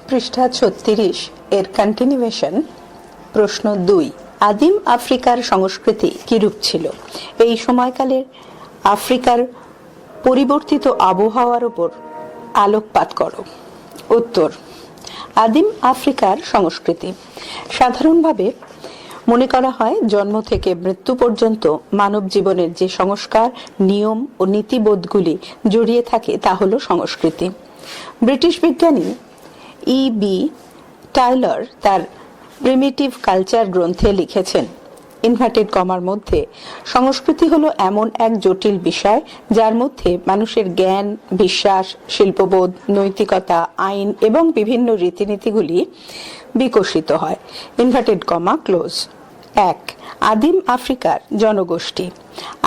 পৃষ্ঠা ৩৬ এর কন্টিনিউয়েশন। প্রশ্ন ২, আদিম আফ্রিকার সংস্কৃতি কিরূপ ছিল? এই সময়কালের আফ্রিকার পরিবর্তিত আবহাওয়ার উপর আলোকপাত করো। উত্তর, আদিম আফ্রিকার সংস্কৃতি সাধারণভাবে মনে করা হয় জন্ম থেকে মৃত্যু পর্যন্ত মানব জীবনের যে সংস্কার, নিয়ম ও নীতিবোধগুলি জড়িয়ে থাকে তা হল সংস্কৃতি। ব্রিটিশ বিজ্ঞানী E.B. টাইলার তার প্রিমিটিভ কালচার গ্রন্থে লিখেছেন, ইনভার্টেড কমার মধ্যে, সংস্কৃতি হলো এমন এক জটিল বিষয় যার মধ্যে মানুষের জ্ঞান, বিশ্বাস, শিল্পবোধ, নৈতিকতা, আইন এবং বিভিন্ন রীতিনীতিগুলি বিকশিত হয়। Inverted comma close. ১. আদিম আফ্রিকার জনগোষ্ঠী।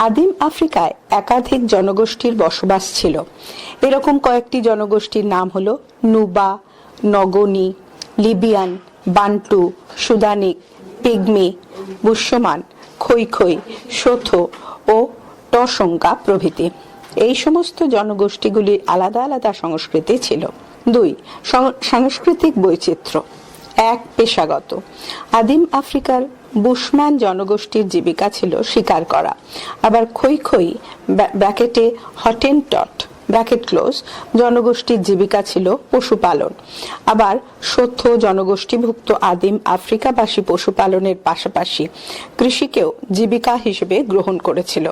আদিম আফ্রিকায় একাধিক জনগোষ্ঠীর বসবাস ছিল। এরকম কয়েকটি জনগোষ্ঠীর নাম হলো নুবা, নগনি, লিবিয়ান, বান্টু, সুদানিক, পিগমি, বুশ্যমান, খই, সোথো ও টসঙ্গা প্রভৃতি। এই সমস্ত জনগোষ্ঠীগুলির আলাদা আলাদা সংস্কৃতি ছিল। ২. সাংস্কৃতিক বৈচিত্র্য। ১. পেশাগত। আদিম আফ্রিকার বুশম্যান জনগোষ্ঠীর জীবিকা ছিল শিকার করা। আবার খই ব্র্যাকেটে হটেনটট ব্র্যাকেট ক্লোজ জনগোষ্ঠীর জীবিকা ছিল পশুপালন। আবার সথ্য জনগোষ্ঠীভুক্ত আদিম আফ্রিকাবাসী পশুপালনের পাশাপাশি কৃষিকেও জীবিকা হিসেবে গ্রহণ করেছিল।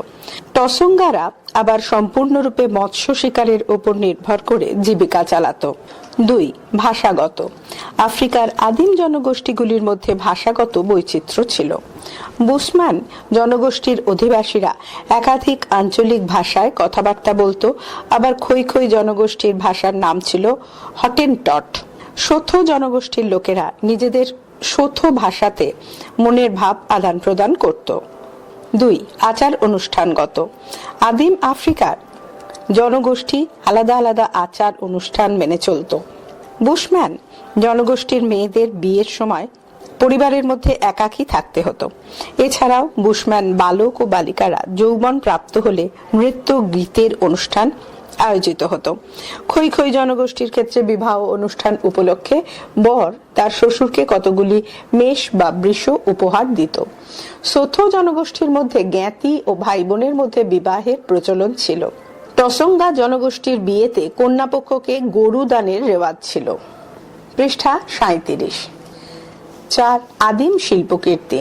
টসঙ্গারা আবার সম্পূর্ণরূপে মৎস্য শিকারের উপর নির্ভর করে জীবিকা চালাত। ২. ভাষাগত। আফ্রিকার আদিম জনগোষ্ঠীগুলির মধ্যে ভাষাগত বৈচিত্র্য ছিল। বুশম্যান জনগোষ্ঠীর অধিবাসীরা একাধিক আঞ্চলিক ভাষায় কথাবার্তা বলতো। আবার খই জনগোষ্ঠীর ভাষার নাম ছিল হটেনটট। সোথো জনগোষ্ঠীর লোকেরা নিজেদের সোথো ভাষাতে মনের ভাব আদান প্রদান করত। ২. আচার অনুষ্ঠানগত। আদিম আফ্রিকার জনগোষ্ঠী আলাদা আলাদা আচার অনুষ্ঠান মেনে চলত। বুশম্যান জনগোষ্ঠীর মেয়েদের বিয়ের সময় পরিবারের মধ্যে একাকী থাকতে হতো। এছাড়াও বুশম্যান বালক ও বালিকারা যৌবন প্রাপ্ত হলে নৃত্য গীতের অনুষ্ঠান আয়োজিত হতো। খই জনগোষ্ঠীর ক্ষেত্রে বিবাহ অনুষ্ঠান উপলক্ষে বর তার শ্বশুরকে কতগুলি মেষ বা বৃষ উপহার দিত। সোথো জনগোষ্ঠীর মধ্যে জ্ঞাতি ও ভাই বোনের মধ্যে বিবাহের প্রচলন ছিল। টসঙ্গা জনগোষ্ঠীর বিয়েতে কন্যাপক্ষকে গরু দানের রেওয়াজ ছিল। পৃষ্ঠা ৩৭। ৪. আদিম শিল্পকীর্তি।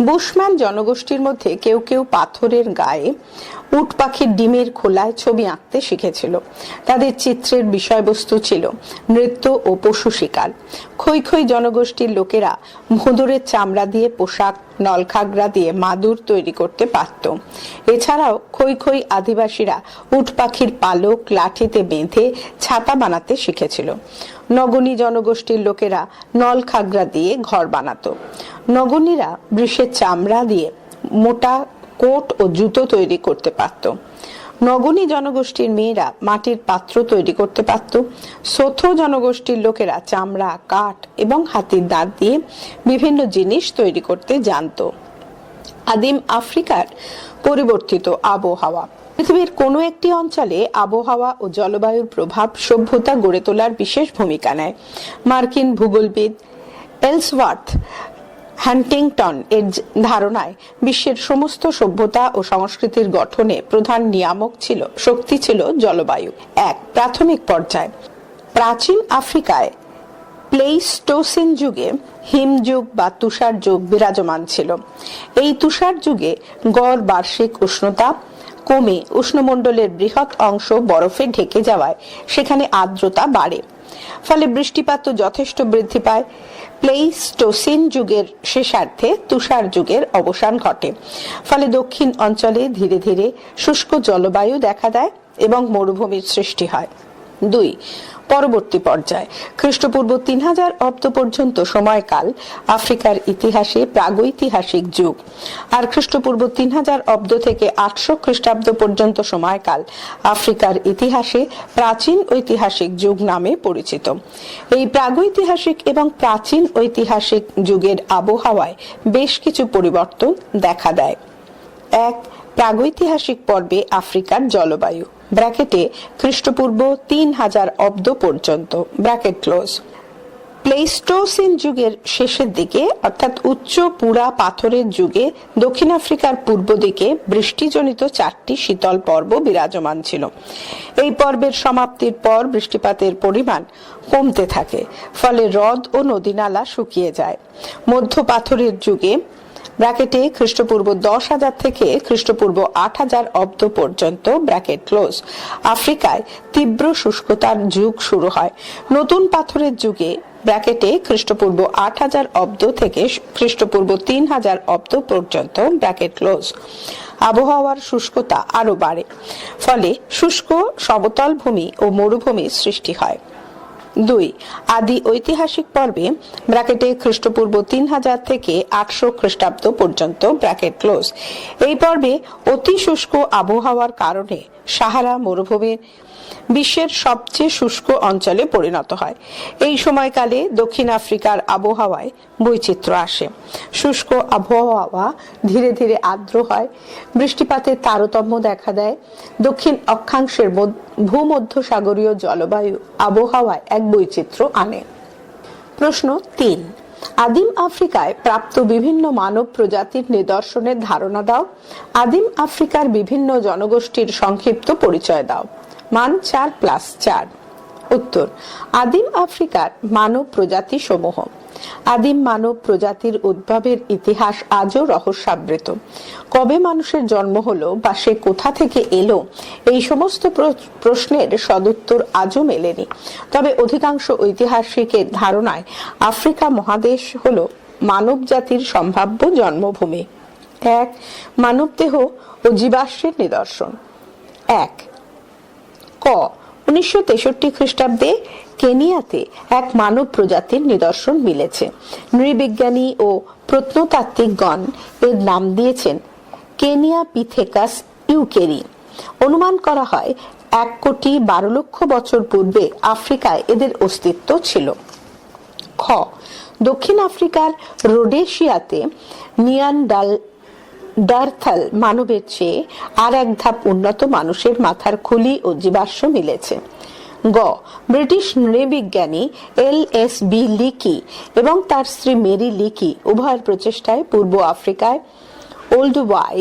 বুশম্যান জনগোষ্ঠীর মধ্যে কেউ কেউ পাথরের গায়ে উট পাখির ডিমের খোলায় ছবি আঁকতে শিখেছিল। তাদের চিত্রের বিষয়বস্তু ছিল নৃত্য ও পশু শিকার। খই জনগোষ্ঠীর লোকেরা ভোঁদরের চামড়া দিয়ে পোশাক, নলখাগড়া দিয়ে মাদুর তৈরি করতে পারত। এছাড়াও খই আদিবাসীরা উট পাখির পালক লাঠিতে বেঁধে ছাতা বানাতে শিখেছিল। নগনি জনগোষ্ঠীর লোকেরা নলখাগড়া দিয়ে ঘর বানাতো। নগনীরা বৃষের চামড়া দিয়ে মোটা কোট ও জুতো তৈরি করতে পারত। নগনি জনগোষ্ঠীর মেয়েরা মাটির পাত্র তৈরি করতে পারত। সোথো জনগোষ্ঠীর লোকেরা চামড়া, কাঠ এবং হাতির দাঁত দিয়ে বিভিন্ন জিনিস তৈরি করতে জানত। আদিম আফ্রিকার পরিবর্তিত আবহাওয়া। পৃথিবীর কোনো একটি অঞ্চলে আবহাওয়া ও জলবায়ুর প্রভাব সভ্যতা গড়ে তোলার বিশেষ ভূমিকা নেয়। মার্কিন ভূগোলবিদ এলসওয়ার্থ হ্যান্টিংটন এর ধারণায় বিশ্বের সমস্ত সভ্যতা ও সংস্কৃতির গঠনে প্রধান নিয়ামক শক্তি ছিল জলবায়ু। ১. প্রাথমিক পর্যায়। প্রাচীন আফ্রিকায় প্লেইস্টোসিন যুগে হিমযুগ বা তুষার যুগ বিরাজমান ছিল। এই তুষার যুগে গড় বার্ষিক উষ্ণতা কমে উষ্ণমণ্ডলের বৃহৎ অংশ বরফে ঢেকে যাওয়ায় সেখানে আর্দ্রতা বাড়ে। ফলে বৃষ্টিপাতও যথেষ্ট বৃদ্ধি পায়। প্লেইস্টোসিন যুগের শেষার্ধে তুষার যুগের অবসান ঘটে। ফলে দক্ষিণ অঞ্চলে ধীরে ধীরে শুষ্ক জলবায়ু দেখা দেয় এবং মরুভূমির সৃষ্টি হয়। ২. পরবর্তী পর্যায়। খ্রিস্টপূর্ব ৩০০০ অব্দ পর্যন্ত সময়কাল আফ্রিকার ইতিহাসে প্রাগৈতিহাসিক যুগ। আর খ্রিস্টপূর্ব ৩০০০ অব্দ থেকে ৮০০ খ্রিস্টাব্দ পর্যন্ত সময়কাল আফ্রিকার ইতিহাসে প্রাচীন ঐতিহাসিক যুগ নামে পরিচিত। এই প্রাগৈতিহাসিক এবং প্রাচীন ঐতিহাসিক যুগের আবহাওয়ায় বেশ কিছু পরিবর্তন দেখা দেয়। ১. প্রাগৈতিহাসিক পর্বে আফ্রিকার জলবায়ু ব্র্যাকেটে খ্রিস্টপূর্ব ৩০০০ অব্দ পর্যন্ত ব্র্যাকেট ক্লোজ। প্লেইস্টোসিন যুগের শেষের দিকে অর্থাৎ উচ্চ পুরা পাথরের যুগে দক্ষিণ আফ্রিকার পূর্ব দিকে বৃষ্টিজনিত 4টি শীতল পর্ব বিরাজমান ছিল। এই পর্বের সমাপ্তির পর বৃষ্টিপাতের পরিমাণ কমতে থাকে, ফলে হ্রদ ও নদীনালা শুকিয়ে যায়। মধ্য পাথরের যুগে ব্র্যাকেটে খ্রিস্টপূর্ব 10,000 থেকে খ্রিস্টপূর্ব 8,000 অব্দ পর্যন্ত ব্র্যাকেট ক্লোজ আফ্রিকায় তীব্র শুষ্কতার যুগ শুরু হয়। নতুন পাথরের যুগে ব্র্যাকেটে খ্রিস্টপূর্ব 8,000 অব্দ থেকে খ্রিস্টপূর্ব 3,000 অব্দ পর্যন্ত ব্র্যাকেট ক্লোজ আবহাওয়ার শুষ্কতা আরো বাড়ে, ফলে শুষ্ক সমতল ভূমি ও মরুভূমির সৃষ্টি হয়। 2. আদি ঐতিহাসিক পর্বে ব্র্যাকেটে খ্রিস্টপূর্ব 3,000 থেকে 800 খ্রিস্টাব্দ পর্যন্ত ব্র্যাকেট ক্লোজ। এই পর্বে অতি শুষ্ক আবহাওয়ার কারণে সাহারা মরুভূমি বিশ্বের সবচেয়ে শুষ্ক অঞ্চলে পরিণত হয়। এই সময়কালে দক্ষিণ আফ্রিকার আবহাওয়ায় বৈচিত্র্য আসে। শুষ্ক আবহাওয়া ধীরে ধীরে আর্দ্র হয়, বৃষ্টিপাতের তারতম্য দেখা দেয়। দক্ষিণ অক্ষাংশের ভূমধ্যসাগরীয় জলবায়ু আবহাওয়ায় এক বৈচিত্র্য আনে। প্রশ্ন 3. আদিম আফ্রিকায় প্রাপ্ত বিভিন্ন মানব প্রজাতির নিদর্শনের ধারণা দাও। আদিম আফ্রিকার বিভিন্ন জনগোষ্ঠীর সংক্ষিপ্ত পরিচয় দাও। মান 4+4। উত্তর: আদিম আফ্রিকার মানব প্রজাতি সমূহ। আদিম মানব প্রজাতির উদ্ভবের ইতিহাস আজও রহস্যাবৃত। কবে মানুষের জন্ম হলো বা সে কোথা থেকে এলো, এই সমস্ত প্রশ্নের সদুত্তর আজও মেলেনি। তবে অধিকাংশ ঐতিহাসিকের ধারণায় আফ্রিকা মহাদেশ হলো মানব জাতির সম্ভাব্য জন্মভূমি। 1. মানবদেহ ও জীবাশ্মের নিদর্শন। 1. ক. 1963 খ্রিস্টাব্দে কেনিয়াতে এক মানব প্রজাতির নিদর্শন মিলেছে। নৃবিজ্ঞানী ও প্রত্নতাত্ত্বিকগণ এর নাম দিয়েছেন কেনিয়াপিথেকাস ইউকেরি। অনুমান করা হয় 1,12,00,000 বছর পূর্বে আফ্রিকায় এদের অস্তিত্ব ছিল। খ. দক্ষিণ আফ্রিকার রোডেশিয়াতে নিয়ানডারথাল মানবের চেয়ে আর এক ধাপ উন্নত মানুষের মাথার খুলি ও জীবাশ্ম মিলেছে। গ. ব্রিটিশ নৃবিজ্ঞানী LSB লিকি এবং তার স্ত্রী মেরি লিকি উভয়ের প্রচেষ্টায় পূর্ব আফ্রিকায় ওল্ডুভাই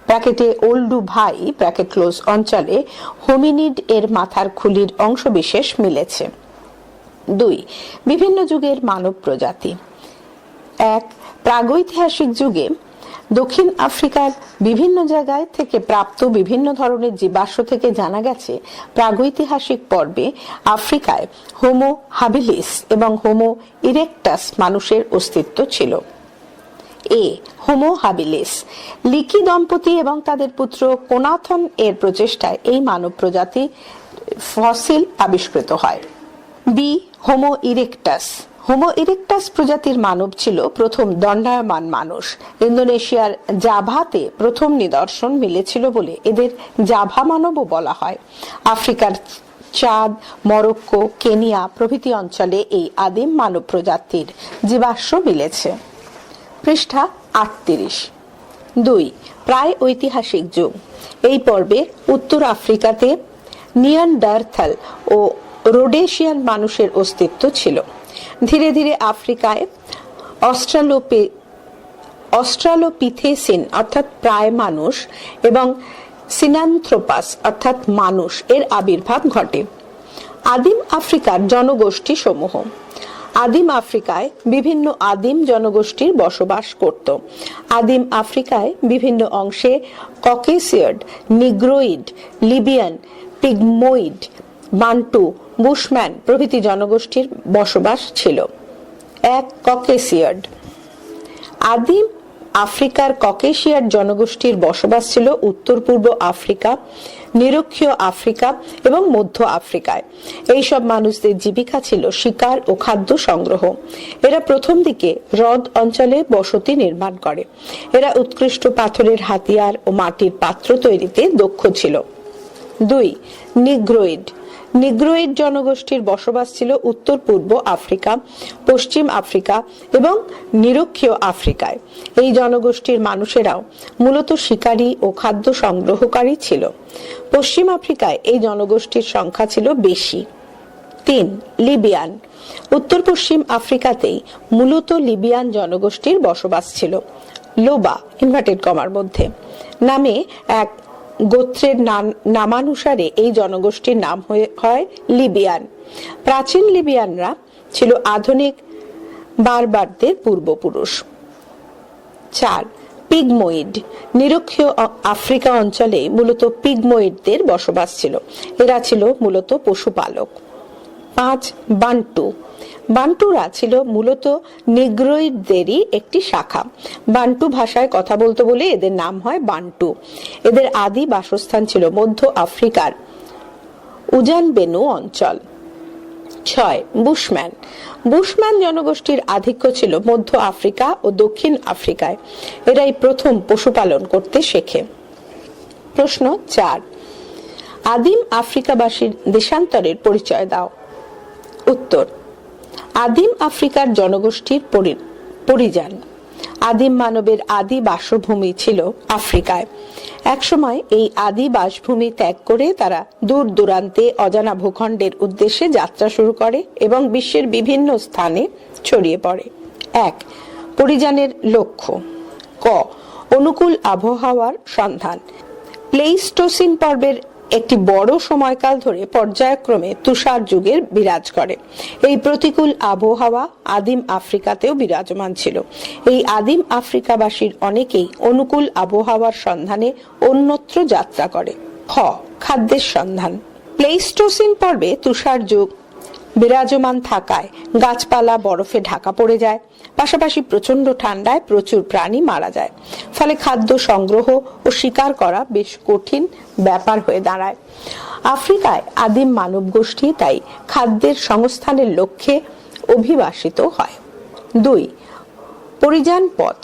ব্র্যাকেটে ওল্ডুভাই ব্র্যাকেট ক্লোজ অঞ্চলে হোমিনিড এর মাথার খুলির অংশবিশেষ মিলেছে। 2. বিভিন্ন যুগের মানব প্রজাতি। 1. প্রাগৈতিহাসিক যুগে দক্ষিণ আফ্রিকার বিভিন্ন জায়গায় থেকে প্রাপ্ত বিভিন্ন ধরনের জীবাশ্ম থেকে জানা গেছে প্রাগৈতিহাসিক পর্বে আফ্রিকায় হোমো হাবিলিস এবং হোমো ইরেক্টাস মানুষের অস্তিত্ব ছিল। এ. Homo habilis. লিকি দম্পতি এবং তাদের পুত্র কোনাথন এর প্রচেষ্টায় এই মানব প্রজাতি ফসিল আবিষ্কৃত হয়। B. Homo erectus. Homo erectus প্রজাতির মানব ছিল প্রথম দণ্ডায়মান মানুষ। ইন্দোনেশিয়ার জাভাতে প্রথম নিদর্শন মিলেছিল বলে এদের জাভা মানবও বলা হয়। আফ্রিকার চাঁদ, মরক্কো, কেনিয়া প্রভৃতি অঞ্চলে এই আদিম মানব প্রজাতির জীবাশ্ম মিলেছে। পৃষ্ঠা 38। 2. প্রায় ঐতিহাসিক যুগ। এই পর্বে উত্তর আফ্রিকাতে নিয়ানডারথাল ও রোডেশিয়ান মানুষের অস্তিত্ব ছিল। ধীরে ধীরে আফ্রিকায় অস্ট্রালোপিথেসিন অর্থাৎ প্রায় মানুষ এবং সিনান্থ্রোপাস অর্থাৎ মানুষ এর আবির্ভাব ঘটে। আদিম আফ্রিকার জনগোষ্ঠী সমূহ। আদিম আফ্রিকায় বিভিন্ন আদিম জনগোষ্ঠীর বসবাস করত। আদিম আফ্রিকায় বিভিন্ন অংশে ককেসিয়ড, নিগ্রোইড, লিবিয়ান, পিগমোইড, বান্টু, বুশম্যান প্রভৃতি জনগোষ্ঠীর বসবাস ছিল। 1. ককেসিয়ড। আদিম আফ্রিকার ককেশিয়ার জনগোষ্ঠীর বসবাস ছিল উত্তর পূর্ব আফ্রিকা, নিরক্ষীয় আফ্রিকা এবং মধ্য আফ্রিকায়। এইসব মানুষদের জীবিকা ছিল শিকার ও খাদ্য সংগ্রহ। এরা প্রথম দিকে হ্রদ অঞ্চলে বসতি নির্মাণ করে। এরা উৎকৃষ্ট পাথরের হাতিয়ার ও মাটির পাত্র তৈরিতে দক্ষ ছিল। 2. নিগ্রোইড। নিগ্রোইড জনগোষ্ঠীর বসবাস ছিল উত্তর পূর্ব আফ্রিকা, পশ্চিম আফ্রিকা এবং নিরক্ষীয় আফ্রিকায়। এই জনগোষ্ঠীর মানুষেরাও মূলত শিকারী ও খাদ্য সংগ্রহকারী ছিল। পশ্চিম আফ্রিকায় এই জনগোষ্ঠীর সংখ্যা ছিল বেশি। 3. লিবিয়ান। উত্তর পশ্চিম আফ্রিকাতেই মূলত লিবিয়ান জনগোষ্ঠীর বসবাস ছিল। লোবা ইনভার্টেড কমার মধ্যে নামে এক গোত্রের নামানুসারে এই জনগোষ্ঠীর নাম হয় লিবিয়ান। প্রাচীন লিবিয়ানরা ছিল আধুনিক বারবারদের পূর্বপুরুষ। 4. পিগময়েড। নিরক্ষীয় আফ্রিকা অঞ্চলে মূলত পিগময়েডদের বসবাস ছিল। এরা ছিল মূলত পশুপালক। 5. বান্টু। বান্টুরা ছিল মূলত নিগ্রোইডদেরই একটি শাখা। বান্টু ভাষায় কথা বলতো বলে এদের নাম হয় বান্টু। এদের আদি বাসস্থান ছিল মধ্য আফ্রিকার উজানবেনু অঞ্চল। 6. বুশম্যান। বুশম্যান জনগোষ্ঠীর আধিক্য ছিল মধ্য আফ্রিকা ও দক্ষিণ আফ্রিকায়। এরাই প্রথম পশুপালন করতে শেখে। প্রশ্ন 4. আদিম আফ্রিকাবাসীর দেশান্তরের পরিচয় দাও। উত্তর: আদিম আফ্রিকার জনগোষ্ঠীর পরিযান। আদিম মানবের আদি বাসভূমি ছিল আফ্রিকায়। একসময় এই আদি বাসভূমি ত্যাগ করে তারা দূর দূরান্তে অজানা ভূখণ্ডের উদ্দেশ্যে যাত্রা শুরু করে এবং বিশ্বের বিভিন্ন স্থানে ছড়িয়ে পড়ে। 1. পরিযানের লক্ষ্য। ক. অনুকূল আবহাওয়ার সন্ধান। প্লেইস্টোসিন পর্বের একটি বড় সময়কাল ধরে পর্যায়ক্রমে তুষার যুগের বিরাজ করে। এই প্রতিকূল আবহাওয়া আদিম আফ্রিকাতেও বিরাজমান ছিল। এই আদিম আফ্রিকাবাসীর অনেকেই অনুকূল আবহাওয়ার সন্ধানে অন্যত্র যাত্রা করে। খ. খাদ্যের সন্ধান। প্লেইস্টোসিন পর্বে তুষার যুগ বিরাজমান থাকায় গাছপালা বরফে ঢাকা পড়ে যায়, পাশাপাশি প্রচন্ড ঠান্ডায় প্রচুর প্রাণী মারা যায়। ফলে খাদ্য সংগ্রহ ও শিকার করা বেশ কঠিন ব্যাপার হয়ে দাঁড়ায়। আফ্রিকায় আদিম মানব গোষ্ঠী তাই খাদ্যের সংস্থানের লক্ষ্যে অভিবাসিত হয়। 2. পরিযান পথ।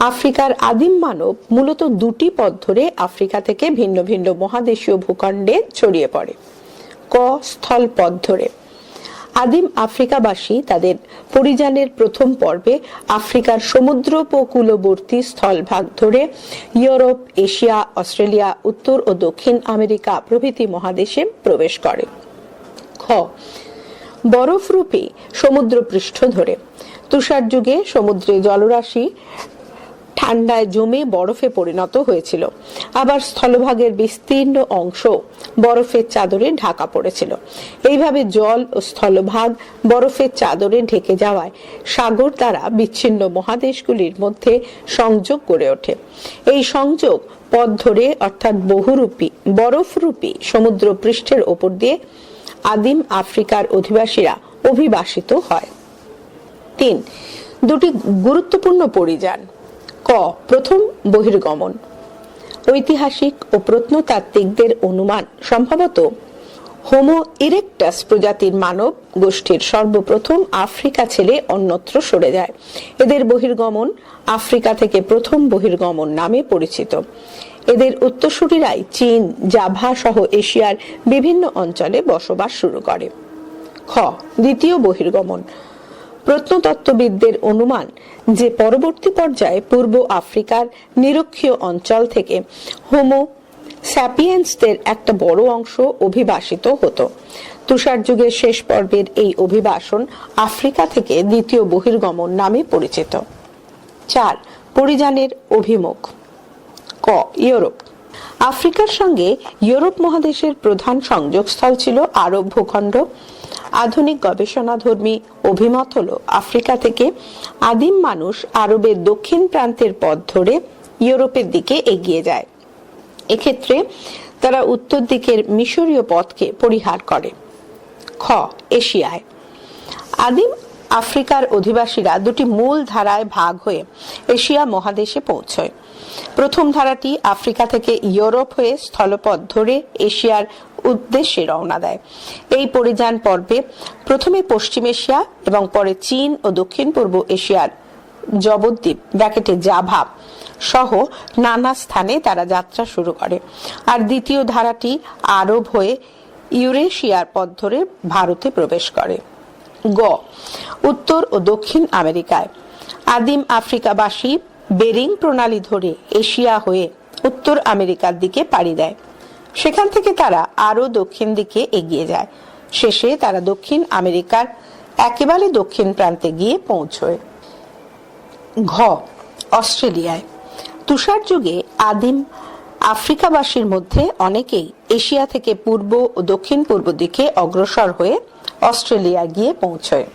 আফ্রিকার আদিম মানব মূলত দুটি পথ ধরে আফ্রিকা থেকে ভিন্ন ভিন্ন মহাদেশীয় ভূখণ্ডে ছড়িয়ে পড়ে। ক. স্থল পথ ধরে। আদিম আফ্রিকাবাসী তাদের পরিযানের প্রথম পর্বে আফ্রিকার সমুদ্র উপকূলবর্তী স্থলভাগ ধরে ইউরোপ, এশিয়া, অস্ট্রেলিয়া, উত্তর ও দক্ষিণ আমেরিকা প্রভৃতি মহাদেশে প্রবেশ করে। খ. বরফরূপী সমুদ্র পৃষ্ঠ ধরে। তুষার যুগে সমুদ্রে জলরাশি ঠান্ডায় জমে বরফে পরিণত হয়েছিল। আবার স্থলভাগের বিস্তীর্ণ অংশ বরফের চাদরে ঢাকা পড়েছিল। এইভাবে জল ও স্থলভাগ বরফের চাদরে ঢেকে যাওয়ায় সাগর দ্বারা বিচ্ছিন্ন মহাদেশগুলির মধ্যে সংযোগ গড়ে ওঠে। এই সংযোগ পথ ধরে অর্থাৎ বহুরূপী বরফরূপী সমুদ্র পৃষ্ঠের ওপর দিয়ে আদিম আফ্রিকার অধিবাসীরা অভিবাসিত হয়। 3. দুটি গুরুত্বপূর্ণ পরিযান। ক. প্রথম বহির্গমন। ঐতিহাসিক ও প্রত্নতাত্ত্বিকদের অনুমান সম্ভবত হোমো ইরেক্টাস প্রজাতির মানব গোষ্ঠীর সর্বপ্রথম আফ্রিকা ছেড়ে অন্যত্র সরে যায়। এদের বহির্গমন আফ্রিকা থেকে প্রথম বহির্গমন নামে পরিচিত। এদের উত্তরসূরিরাই চীন, জাভা সহ এশিয়ার বিভিন্ন অঞ্চলে বসবাস শুরু করে। খ. দ্বিতীয় বহির্গমন। প্রত্নতত্ত্ববিদদের অনুমান যে পরবর্তী পর্যায়ে পূর্ব আফ্রিকার নিরক্ষীয় অঞ্চল থেকে হোমো স্যাপিয়েন্সদের একটা বড় অংশ অভিবাসিত হতো। তুষার যুগের শেষ পর্বের এই অভিবাসন আফ্রিকা থেকে দ্বিতীয় বহির্গমন নামে পরিচিত। 4. পরিযানের অভিমুখ। ক. ইউরোপ। আফ্রিকার সঙ্গে ইউরোপ মহাদেশের প্রধান সংযোগস্থল ছিল আরব ভূখণ্ড। আধুনিক গবেষণাধর্মী অভিমত হল আফ্রিকা থেকে আদিম মানুষ আরবের দক্ষিণ প্রান্তের পথ ধরে ইউরোপের দিকে এগিয়ে যায়। এক্ষেত্রে তারা উত্তর দিকের মিশরীয় পথকে পরিহার করে। খ. এশিয়ায়। আদিম আফ্রিকার অধিবাসীরা দুটি মূল ধারায় ভাগ হয়ে এশিয়া মহাদেশে পৌঁছয়। প্রথম ধারাটি আফ্রিকা থেকে ইউরোপ হয়ে স্থলপথ ধরে এশিয়ার উদ্দেশ্যে রওনা দেয়। এই পরিযান পর্বে প্রথমে পশ্চিম এশিয়া এবং পরে চীন ও দক্ষিণ পূর্ব এশিয়ার জবদ্বীপ ব্র্যাকেটে জাভা সহ নানা স্থানে তারা যাত্রা শুরু করে। আর দ্বিতীয় ধারাটি আরব হয়ে ইউরেশিয়ার পথ ধরে ভারতে প্রবেশ করে। গ. উত্তর ও দক্ষিণ আমেরিকায়। আদিম আফ্রিকাবাসী বেরিং প্রণালী ধরে এশিয়া হয়ে উত্তর আমেরিকার দিকে পাড়ি দেয়। সেখান থেকে তারা আরো দক্ষিণ দিকে এগিয়ে যায়। শেষে তারা দক্ষিণ আমেরিকার একেবারে দক্ষিণ প্রান্তে গিয়ে পৌঁছয়। ঘ, অস্ট্রেলিয়ায় তুষার যুগে আদিম আফ্রিকাবাসীর মধ্যে অনেকেই এশিয়া থেকে পূর্ব ও দক্ষিণ পূর্ব দিকে অগ্রসর হয়ে অস্ট্রেলিয়া গিয়ে পৌঁছয়।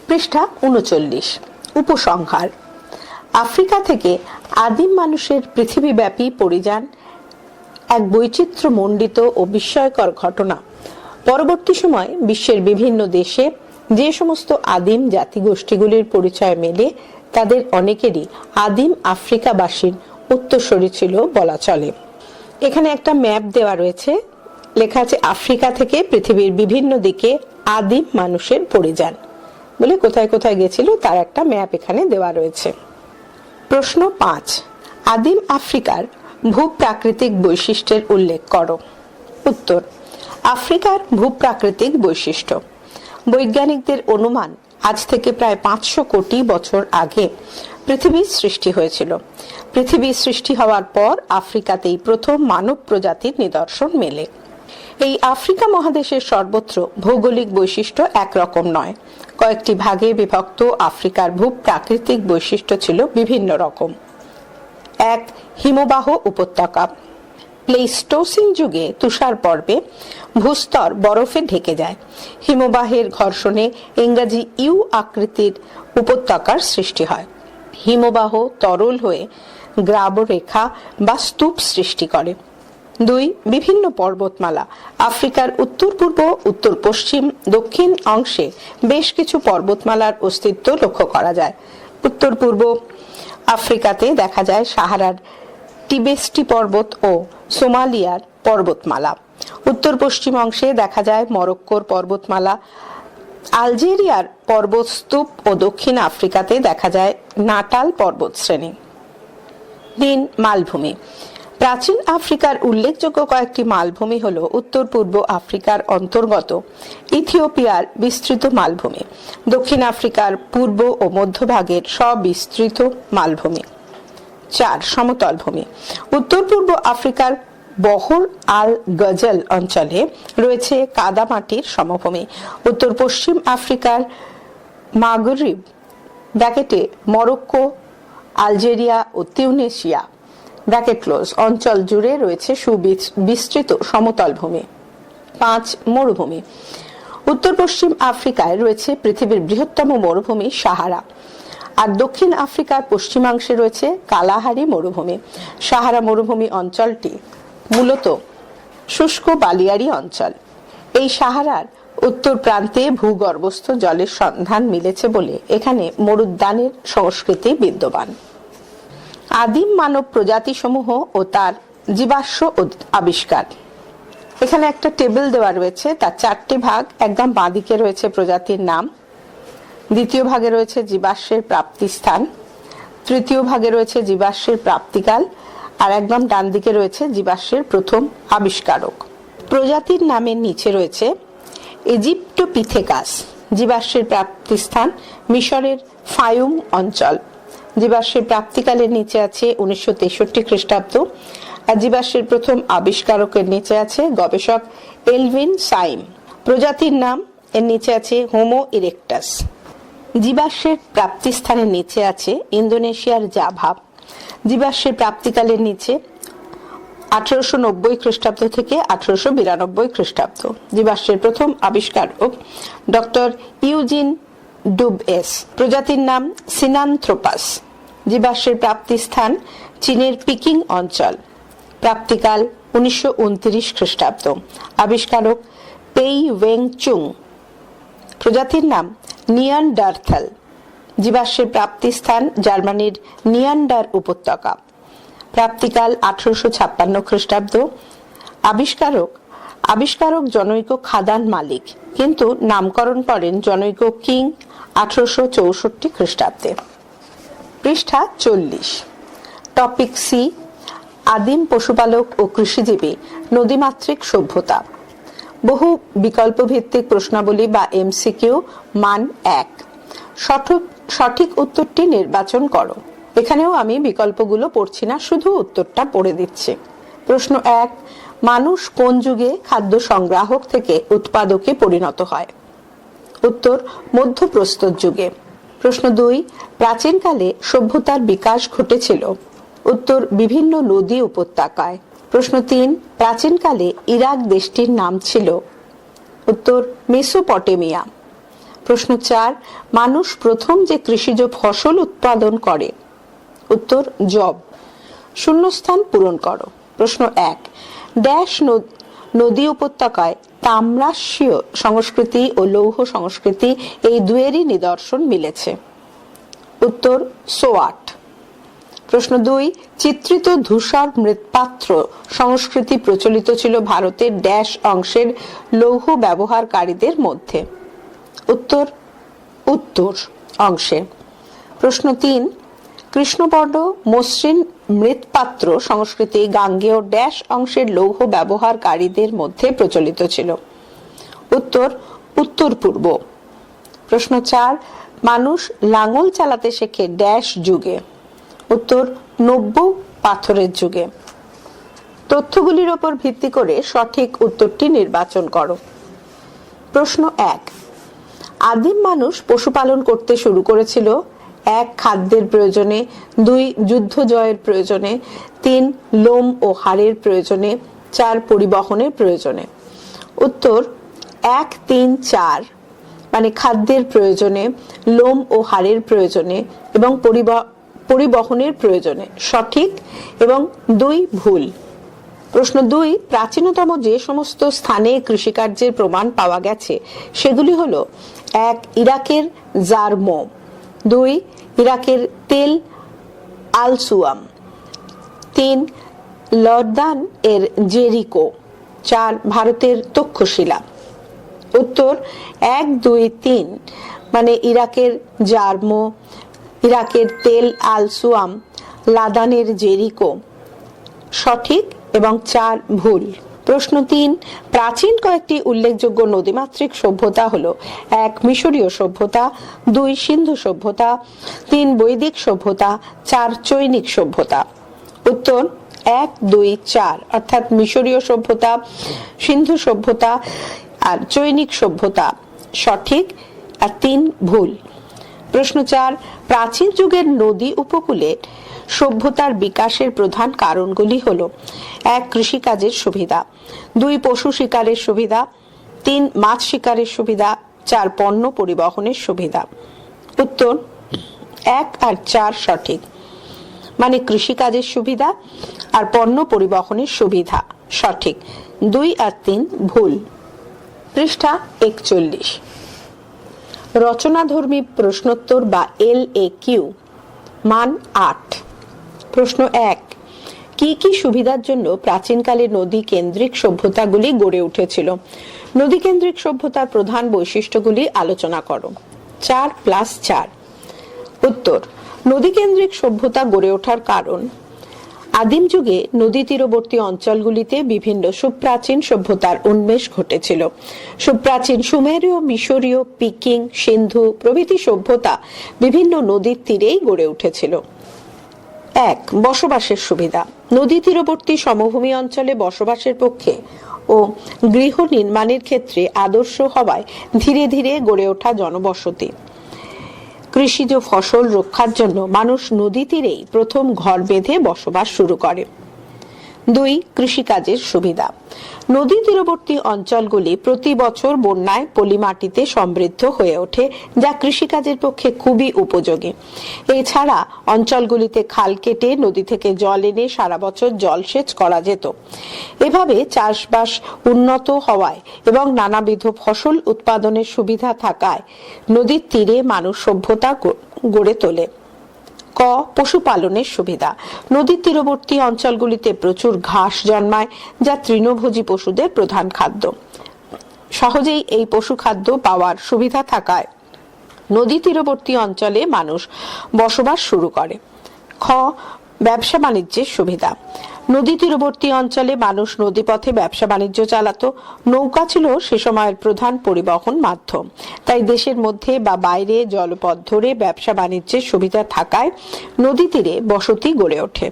পৃষ্ঠা ৩৯। উপসংহার। আফ্রিকা থেকে আদিম মানুষের পৃথিবীব্যাপী পরিযান এক বৈচিত্র্যমণ্ডিত ও বিস্ময়কর ঘটনা। পরবর্তী সময় বিশ্বের বিভিন্ন দেশে যে সমস্ত আদিম জাতিগোষ্ঠীগুলির পরিচয় মেলে তাদের অনেকেরই আদিম আফ্রিকাবাসীর উত্তরসূরি ছিল বলা চলে। এখানে একটা ম্যাপ দেওয়া রয়েছে, লেখা আছে আফ্রিকা থেকে পৃথিবীর বিভিন্ন দিকে আদিম মানুষের পরিযান বলে কোথায় কোথায় গেছিল তার একটা ম্যাপ এখানে দেওয়া রয়েছে। প্রশ্ন ৫, আদিম আফ্রিকার ভূপ্রাকৃতিক বৈশিষ্ট্যের উল্লেখ করো। উত্তর, আফ্রিকার ভূপ্রাকৃতিক বৈশিষ্ট্য। বৈজ্ঞানিকদের অনুমান আজ থেকে প্রায় ৫০০ কোটি বছর আগে পৃথিবীর সৃষ্টি হয়েছিল। পৃথিবীর সৃষ্টি হওয়ার পর আফ্রিকাতেই প্রথম মানব প্রজাতির নিদর্শন মেলে। এই আফ্রিকা মহাদেশের সর্বত্র ভৌগোলিক বৈশিষ্ট্য একরকম নয়। কয়েকটি ভাগে বিভক্ত আফ্রিকার ভূপ্রাকৃতিক বৈশিষ্ট্য ছিল বিভিন্ন রকম। ১, হিমবাহ উপত্যকা। প্লেইস্টোসিন যুগে তুষার পর্বে ভূস্তর বরফে ঢেকে যায়। হিমবাহের ঘর্ষণে ইংরাজি ইউ আকৃতির উপত্যকার সৃষ্টি হয়। হিমবাহ তরল হয়ে গ্রাবরেখা বা স্তূপ সৃষ্টি করে। ২, বিভিন্ন পর্বতমালা। আফ্রিকার উত্তর পূর্ব, উত্তর পশ্চিম, দক্ষিণ অংশে বেশ কিছু পর্বতমালার অস্তিত্ব লক্ষ্য করা যায়। উত্তর পূর্ব আফ্রিকাতে দেখা যায় সাহারার টিবেস্টি পর্বত ও সোমালিয়ার পর্বতমালা। উত্তর পশ্চিম অংশে দেখা যায় মরক্কোর পর্বতমালা, আলজেরিয়ার পর্বতস্তূপ ও দক্ষিণ আফ্রিকাতে দেখা যায় নাটাল পর্বতশ্রেণী। ৩, মালভূমি। প্রাচীন আফ্রিকার উল্লেখযোগ্য কয়েকটি মালভূমি হল উত্তর পূর্ব আফ্রিকার অন্তর্গত ইথিওপিয়ার বিস্তৃত মালভূমি, দক্ষিণ আফ্রিকার পূর্ব ও মধ্যভাগের সবিস্তৃত মালভূমি। ৪, সমতল ভূমি। উত্তর পূর্ব আফ্রিকার বহর আল গজল অঞ্চলে রয়েছে কাদামাটির সমভূমি। উত্তর পশ্চিম আফ্রিকার মাগরিব ব্র্যাকেটে মরক্কো, আলজেরিয়া ও তিউনিসিয়া ব্র্যাকেট ক্লোজ অঞ্চল জুড়ে রয়েছে সুবিস্তৃত সমতল ভূমি। ৫, মরুভূমি। উত্তর পশ্চিম আফ্রিকায় রয়েছে পৃথিবীর বৃহত্তম মরুভূমি সাহারা, আর দক্ষিণ আফ্রিকার পশ্চিমাংশে রয়েছে কালাহারি মরুভূমি। সাহারা মরুভূমি অঞ্চলটি মূলত শুষ্ক বালিয়াড়ি অঞ্চল। এই সাহারার উত্তর প্রান্তে ভূগর্ভস্থ জলের সন্ধান মিলেছে বলে এখানে মরুদ্যানের সংস্কৃতি বিদ্যমান। আদিম মানব প্রজাতি সমূহ ও তার জীবাশ্ম আবিষ্কার। এখানে একটা টেবিল দেওয়া রয়েছে, তার ৪টি ভাগ। একদম বাঁদিকে রয়েছে প্রজাতির নাম, দ্বিতীয় ভাগে রয়েছে জীবাশ্মের প্রাপ্তি স্থান, তৃতীয় ভাগে রয়েছে জীবাশ্মের প্রাপ্তিকাল, আর একদম ডান দিকে রয়েছে জীবাশ্মের প্রথম আবিষ্কারক। প্রজাতির নামের নিচে রয়েছে ইজিপ্টোপিথেকাস, জীবাশ্মের প্রাপ্তিস্থান মিশরের ফায়ুম অঞ্চল। জীবাশ্মের প্রাপ্তিকালের নিচে আছে ১৯৬৩ খ্রিস্টাব্দ, আর জীবাশ্মের প্রথম আবিষ্কারকের নিচে আছে গবেষক এলভিন সাইম। প্রজাতির নাম এর নিচে আছে হোমো ইরেক্টাস। জীবাশ্মের প্রাপ্তিস্থানের নিচে আছে ইন্দোনেশিয়ার জাভা। জীবাশ্মের প্রাপ্তিকালের নিচে ১৮৯০ খ্রিস্টাব্দ থেকে ১৮৯২ খ্রিস্টাব্দ। জীবাশ্মের প্রথম আবিষ্কারক ডক্টর ইউজিন ডুবএস। প্রজাতির নাম সিনানথ্রোপাস। জীবাশ্মের প্রাপ্তিস্থান চীনের পিকিং অঞ্চল। প্রাপ্তিকাল ১৯২৯ খ্রিস্টাব্দ। আবিষ্কারক পেই ওয়েং চুং। প্রজাতির নাম নিয়ানডারথাল। জীবাশ্মের প্রাপ্তিস্থান জার্মানির নিয়ান্ডার উপত্যকা। প্রাপ্তিকাল ১৮৫৬ খ্রিস্টাব্দ। আবিষ্কারক জনৈক খাদান মালিক, কিন্তু নামকরণ করেন জনৈক কিং ১৮৬৪ খ্রিস্টাব্দে। পৃষ্ঠা ৪০। টপিক সি, আদিম পশুপালক ও কৃষিজীবী নদীমাতৃক সভ্যতা। বহু বিকল্প ভিত্তিক প্রশ্নাবলী বা এমসিকিউ, মান ১। সঠিক উত্তরটি নির্বাচন করো। এখানেও আমি বিকল্পগুলো পড়ছি না, শুধু উত্তরটা পড়ে দিচ্ছি। প্রশ্ন 1, মানুষ কোন যুগে খাদ্য সংগ্রাহক থেকে উৎপাদকে পরিণত হয়? উত্তর, মধ্যপ্রস্তর যুগে। প্রশ্ন 2, প্রাচীনকালে সভ্যতার বিকাশ ঘটেছিল? উত্তর, বিভিন্ন নদী উপত্যকায়। প্রশ্ন 3, প্রাচীনকালে ইরাক দেশটির নাম ছিল? উত্তর, মেসোপটেমিয়া। প্রশ্ন 4, মানুষ প্রথম যে কৃষিজ ফসল উৎপাদন করে? উত্তর, যব। শূন্যস্থান পূরণ করো। প্রশ্ন 1, ড্যাশ নদী উপত্যকায় তাম্রাস্যীয় সংস্কৃতি ও লৌহ সংস্কৃতি এই দুয়েরই নিদর্শন মিলেছে? উত্তর, সোয়াট। প্রশ্ন 2, চিত্রিত ধূসর মৃৎপাত্র সংস্কৃতি প্রচলিত ছিল ভারতের ড্যাশ অংশের লৌহ ব্যবহারকারীদের মধ্যে? উত্তর, উত্তর অংশে। প্রশ্ন 3, কৃষ্ণবর্ণ মসৃণ মৃৎপাত্র সংস্কৃতি গাঙ্গেয় ড্যাশ অংশের লৌহ ব্যবহারকারীদের মধ্যে প্রচলিত ছিল? উত্তর, উত্তর পূর্ব। প্রশ্ন 4, মানুষ লাঙল চালাতে শেখে ড্যাশ যুগে? উত্তর, নব্য পাথরের যুগে। তথ্যগুলির উপর ভিত্তি করে সঠিক উত্তরটি নির্বাচন করো। প্রশ্ন 1, আদিম মানুষ পশুপালন করতে শুরু করেছিল 1, খাদ্যের প্রয়োজনে, 2, যুদ্ধ জয়ের প্রয়োজনে, 3, লোম ও হাড়ের প্রয়োজনে, 4, পরিবহনের প্রয়োজনে। উত্তর, 1, 3, 4 মানে খাদ্যের প্রয়োজনে, লোম ও হাড়ের প্রয়োজনে এবং পরিবহনের প্রয়োজনে সঠিক এবং 2 ভুল। প্রশ্ন 2, প্রাচীনতম যে সমস্ত স্থানে কৃষিকার্যের প্রমাণ পাওয়া গেছে সেগুলি হলো 1, ইরাকের জারমো, 2, ইরাকের তেল আল সুয়াম, 3, লর্দান এর জেরিকো, 4, ভারতের তক্ষশিলা। উত্তর, 1, 2, 3 মানে ইরাকের জারমো, ইরাকের তেল আল সুয়াম, লাদানের জেরিকো সঠিক এবং 4 ভুল। প্রশ্ন 3, প্রাচীন কয়েকটি উল্লেখযোগ্য নদীমাতৃক সভ্যতা হলো 1, মিশরীয় সভ্যতা, 2, সিন্ধু সভ্যতা, 3, বৈদিক সভ্যতা, 4, চৈনিক সভ্যতা। উত্তর, 1, 2, 4 অর্থাৎ মিশরীয় সভ্যতা, সিন্ধু সভ্যতা আর চৈনিক সভ্যতা সঠিক আর 3 ভুল। প্রশ্ন 4, প্রাচীন যুগের নদী উপকূলে সভ্যতার বিকাশের প্রধান কারণগুলি হলো 1, কৃষিকাজের সুবিধা, 2, পশু শিকারের সুবিধা, 3, মাছ শিকারের সুবিধা, 4, পণ্য পরিবহনের সুবিধা। উত্তর, 1 আর 4 সঠিক মানে কৃষিকাজের সুবিধা আর পণ্য পরিবহনের সুবিধা সঠিক, 2 আর 3 ভুল। পৃষ্ঠা 41, রচনাধর্মী প্রশ্নোত্তর বা LAQ মান 8। প্রশ্ন 1, কি কি সুবিধার জন্য প্রাচীনকালে নদী কেন্দ্রিক সভ্যতাগুলি গড়ে উঠেছিল? নদী কেন্দ্রিক সভ্যতার প্রধান বৈশিষ্ট্যগুলি আলোচনা করো। 4 + 4। উত্তর, নদী কেন্দ্রিক সভ্যতা গড়ে ওঠার কারণ আদিম যুগে নদী তীরবর্তী অঞ্চলগুলিতে বিভিন্ন সুপ্রাচীন সভ্যতার উন্মেষ ঘটেছিল। সুপ্রাচীন সুমেরীয়, মিশরীয়, পিকিং, সিন্ধু প্রভৃতি সভ্যতা বিভিন্ন নদীর তীরেই গড়ে উঠেছিল। 1, বসবাসের সুবিধা। নদী তীরবর্তী সমভূমি অঞ্চলে বসবাসের পক্ষে ও গৃহ নির্মাণের ক্ষেত্রে আদর্শ হওয়ায় ধীরে ধীরে গড়ে ওঠা জনবসতি। কৃষিজ ফসল রক্ষার জন্য মানুষ নদী তীরেই প্রথম ঘর বেঁধে বসবাস শুরু করে। 2, কৃষিকাজের সুবিধা। নদী তীরবর্তী অঞ্চলগুলি প্রতি বছর বন্যায় পলিমাটিতে সমৃদ্ধ হয়ে ওঠে, যা কৃষিকাজের পক্ষে খুবই উপযোগী। এছাড়া অঞ্চলগুলিতে খাল কেটে নদী থেকে জল এনে সারা বছর জলসেচ করা যেত। এভাবে চাষবাস উন্নত হওয়ায় এবং নানাবিধ ফসল উৎপাদনের সুবিধা থাকায় নদীর তীরে মানুষ সভ্যতা গড়ে তোলে। ক, পশুপালনের সুবিধা। নদীর তীরবর্তী অঞ্চলগুলিতে প্রচুর ঘাস জন্মায়, যা তৃণভোজী পশুদের প্রধান খাদ্য। সহজেই এই পশু খাদ্য পাওয়ার সুবিধা থাকায় নদী তীরবর্তী অঞ্চলে মানুষ বসবাস শুরু করে। খ, ব্যবসা বাণিজ্যের সুবিধা। নদী তীরবর্তী অঞ্চলে মানুষ নদীপথে ব্যবসা বাণিজ্য চালাতো। নৌকা ছিল সে সময়ের প্রধান পরিবহন মাধ্যম, তাই দেশের মধ্যে বা বাইরে জলপথ ধরে ব্যবসা বাণিজ্যের সুবিধা থাকায় নদী তীরে বসতি গড়ে ওঠে।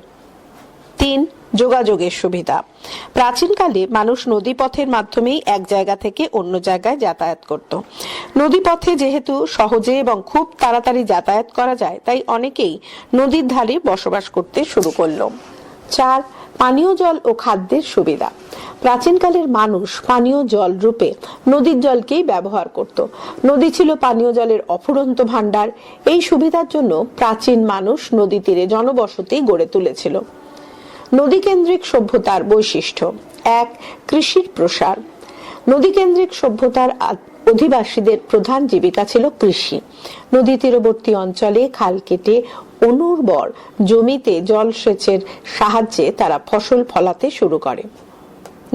3, যোগাযোগের সুবিধা। প্রাচীনকালে মানুষ নদীপথের মাধ্যমেই এক জায়গা থেকে অন্য জায়গায় যাতায়াত করত। নদীপথে যেহেতু সহজে এবং খুব তাড়াতাড়ি যাতায়াত করা যায়, তাই অনেকেই নদীর ধারে বসবাস করতে শুরু করলো। 4. পানীয় জল ও খাদ্যের সুবিধা। প্রাচীনকালের মানুষ পানীয় জল রূপে নদীর জলকেই ব্যবহার করত। নদী ছিল পানীয় জলের অফুরন্ত ভাণ্ডার। এই সুবিধার জন্য প্রাচীন মানুষ নদী তীরে জনবসতি গড়ে তুলেছিল। নদীকেন্দ্রিক সভ্যতার বৈশিষ্ট্য। 1. কৃষির প্রসার। নদীকেন্দ্রিক সভ্যতার অধিবাসীদের প্রধান জীবিকা ছিল কৃষি। নদী তীরবর্তী অঞ্চলে খাল কেটে অনুর্বর জমিতে জলসেচের সাহায্যে তারা ফসল ফলাতে শুরু করে।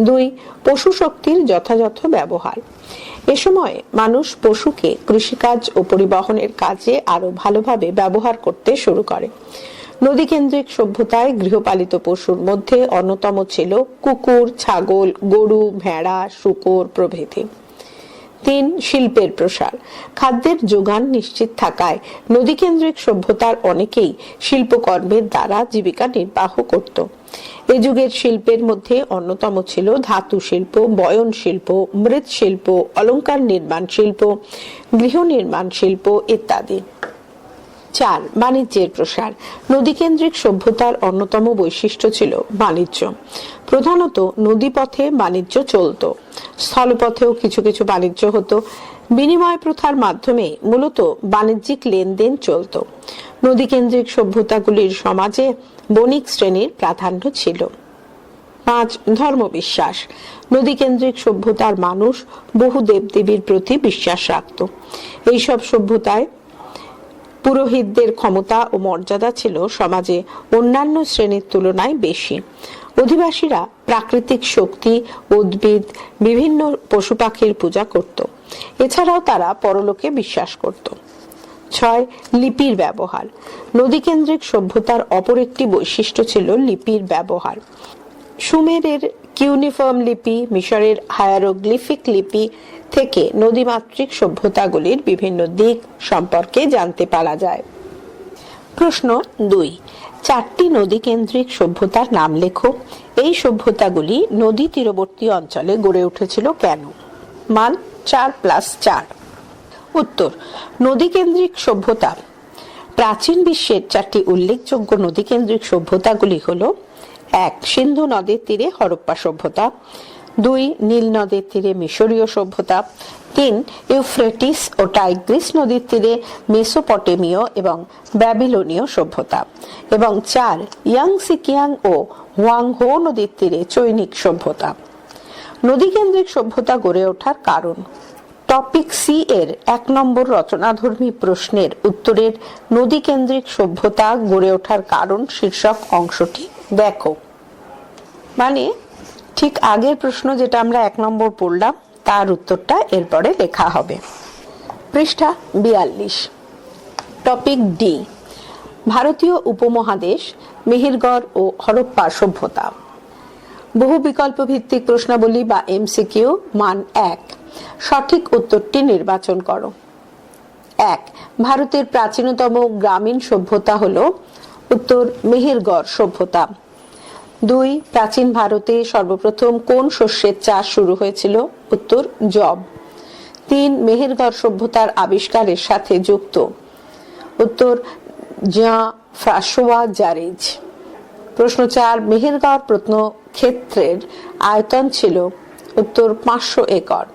2. পশু শক্তির যথাযথ ব্যবহার। এ সময় মানুষ পশুকে কৃষিকাজ ও পরিবহনের কাজে আরো ভালোভাবে ব্যবহার করতে শুরু করে। নদীকেন্দ্রিক সভ্যতায় গৃহপালিত পশুর মধ্যে অন্যতম ছিল কুকুর, ছাগল, গরু, ভেড়া, শূকর প্রভৃতি। 3. শিল্পের প্রসার। খাদ্যের যোগান নিশ্চিত থাকায় নদীকেন্দ্রিক সভ্যতার অনেকেই শিল্পকর্মের দ্বারা জীবিকা নির্বাহ করত। এ যুগের শিল্পের মধ্যে অন্যতম ছিল ধাতু শিল্প, বয়ন শিল্প, মৃৎশিল্প, অলংকার নির্মাণ শিল্প, গৃহ নির্মাণ শিল্প ইত্যাদি। 4. বাণিজ্যের প্রসার। নদীকেন্দ্রিক সভ্যতার অন্যতম বৈশিষ্ট্য ছিল বাণিজ্য। প্রধানত নদীপথে বাণিজ্য চলত। স্থলপথেও কিছু কিছু বাণিজ্য হতো। বিনিময় প্রথার মাধ্যমে মূলত বাণিজ্যিক লেনদেন চলত। নদীকেন্দ্রিক সভ্যতাগুলির সমাজে বণিক শ্রেণীর প্রাধান্য ছিল। 5. ধর্মবিশ্বাস। নদীকেন্দ্রিক সভ্যতার মানুষ বহু দেবদেবীর প্রতি বিশ্বাস রাখত। এইসব সভ্যতায় পুরোহিতদের ক্ষমতা ও মর্যাদা ছিল সমাজে অন্যান্য শ্রেণীর তুলনায় বেশি। অধিবাসীরা প্রাকৃতিক শক্তি, উদ্ভিদ, বিভিন্ন পশু পাখির পূজা করত। এছাড়াও তারা পরলোকে বিশ্বাস করত। 6. লিপির ব্যবহার। নদীকেন্দ্রিক সভ্যতার অপর একটি বৈশিষ্ট্য ছিল লিপির ব্যবহার। সুমেরের কিউনিফর্ম লিপি, মিশরের হায়ারোগ্লিফিক লিপি থেকে নদীমাতৃক সভ্যতাগুলির বিভিন্ন দিক সম্পর্কে জানতে পারা যায়। প্রশ্ন 2. 4টি নদীকেন্দ্রিক সভ্যতার নাম লেখো। এই সভ্যতাগুলি নদী তীরবর্তী অঞ্চলে গড়ে উঠেছিল কেন? মান 4+4। উত্তর: নদীকেন্দ্রিক সভ্যতা। প্রাচীন বিশ্বের 4টি উল্লেখযোগ্য নদীকেন্দ্রিক সভ্যতাগুলি হল: 1. সিন্ধু নদের তীরে হরপ্পা সভ্যতা। 2. নীল নদের তীরে মিশরীয় সভ্যতা। 3. ইউফ্রেটিস ও টাইগ্রিস নদীর তীরে মেসোপটেমীয় এবং ব্যাবিলনীয় সভ্যতা। এবং 4. ইয়াংসিকিয়াং ও হুয়াংহো নদীর তীরে চৈনিক সভ্যতা। নদীকেন্দ্রিক সভ্যতা গড়ে ওঠার কারণ। টপিক সি এর 1 নম্বর রচনাধর্মী প্রশ্নের উত্তরের নদীকেন্দ্রিক সভ্যতা গড়ে ওঠার কারণ শীর্ষক অংশটি দেখো। মানে ঠিক আগের প্রশ্ন যেটা আমরা 1 নম্বর পড়লাম তার উত্তরটা এরপরে লেখা হবে। পৃষ্ঠা 42। টপিক ডি, ভারতীয় উপমহাদেশ, মেহেরগড় ও হরপ্পা সভ্যতা। বহু বিকল্প ভিত্তিক প্রশ্নাবলী বা এমসিকিউ। মান 1। সঠিক উত্তরটি নির্বাচন করো। 1. ভারতের প্রাচীনতম গ্রামীণ সভ্যতা হল উত্তর মেহেরগড় সভ্যতা। 2. প্রাচীন ভারতে সর্বপ্রথম কোন শস্যের চাষ শুরু হয়েছিল? উত্তর যব। 3. মেহেরগড় সভ্যতার আবিষ্কারের সাথে যুক্ত? উত্তর জাঁ ফ্রাঁসোয়া জারেজ। প্রশ্ন 4. মেহেরগড় প্রত্নক্ষেত্রের আয়তন ছিল? উত্তর 500 একর।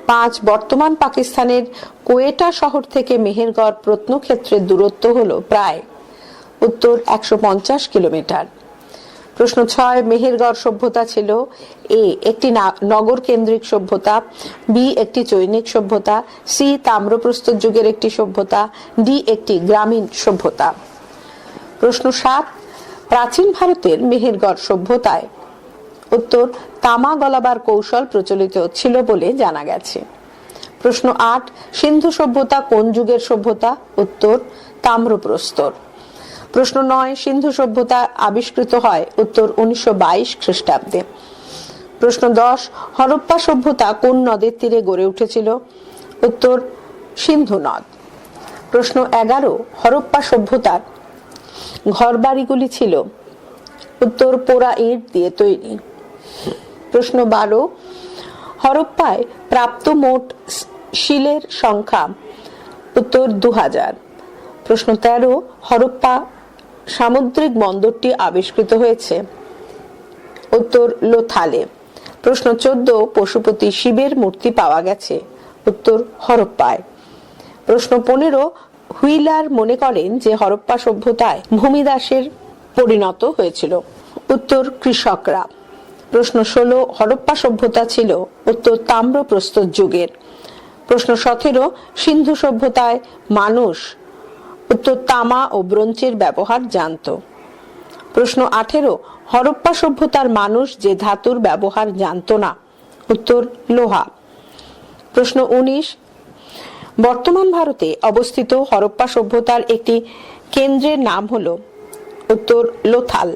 5. বর্তমান পাকিস্তানের কোয়েটা শহর থেকে মেহেরগড় প্রত্নক্ষেত্রের দূরত্ব হলো প্রায়? উত্তর 150 কিলোমিটার। প্রশ্ন 6. মেহেরগড় সভ্যতা ছিল এ. একটি নগর কেন্দ্রিক সভ্যতা, বি. একটি চৈনিক সভ্যতা, সি. তাম্রপ্রস্তর যুগের একটি সভ্যতা, ডি. একটি গ্রামীণ সভ্যতা। প্রশ্ন 7. প্রাচীন ভারতের মেহেরগড় সভ্যতায় উত্তর তামা গলাবার কৌশল প্রচলিত ছিল বলে জানা গেছে। প্রশ্ন 8. সিন্ধু সভ্যতা কোন যুগের সভ্যতা? উত্তর তাম্রপ্রস্তর। প্রশ্ন 9. সিন্ধু সভ্যতা আবিষ্কৃত হয়? উত্তর 1922 খ্রিস্টাব্দে। প্রশ্ন 10. হরপ্পা সভ্যতা কোন নদের তীরে গড়ে উঠেছিল? উত্তর সিন্ধু নদ। প্রশ্ন 11. হরপ্পা সভ্যতার ঘরবাড়িগুলি ছিল? উত্তর পোড়া ইট দিয়ে তৈরি। প্রশ্ন 12, হরপ্পায় প্রাপ্ত মোট শিলের সংখ্যা। উত্তর 2000। প্রশ্ন 13, হরপ্পা সামুদ্রিক বন্দরটি আবিষ্কৃত হয়েছে। উত্তর লোথালে। প্রশ্ন 14, পশুপতি শিবের মূর্তি পাওয়া গেছে। উত্তর হরপ্পায়। প্রশ্ন 15, হুইলার মনে করেন যে হরপ্পা সভ্যতায় ভূমিদাসের পরিণত হয়েছিল। উত্তর কৃষকরা। প্রশ্ন 16, হরপ্পা সভ্যতা ছিল উত্তর তাম্রপ্রস্তর যুগের। প্রশ্ন 17, সিন্ধু সভ্যতায় মানুষ উত্তর তামা ও ব্রোঞ্জের ব্যবহার জানত। প্রশ্ন 18, হরপ্পা সভ্যতার মানুষ যে ধাতুর ব্যবহার জানত না। উত্তর লোহা। প্রশ্ন 19, বর্তমান ভারতে অবস্থিত হরপ্পা সভ্যতার একটি কেন্দ্রের নাম হলো। উত্তর লোথাল।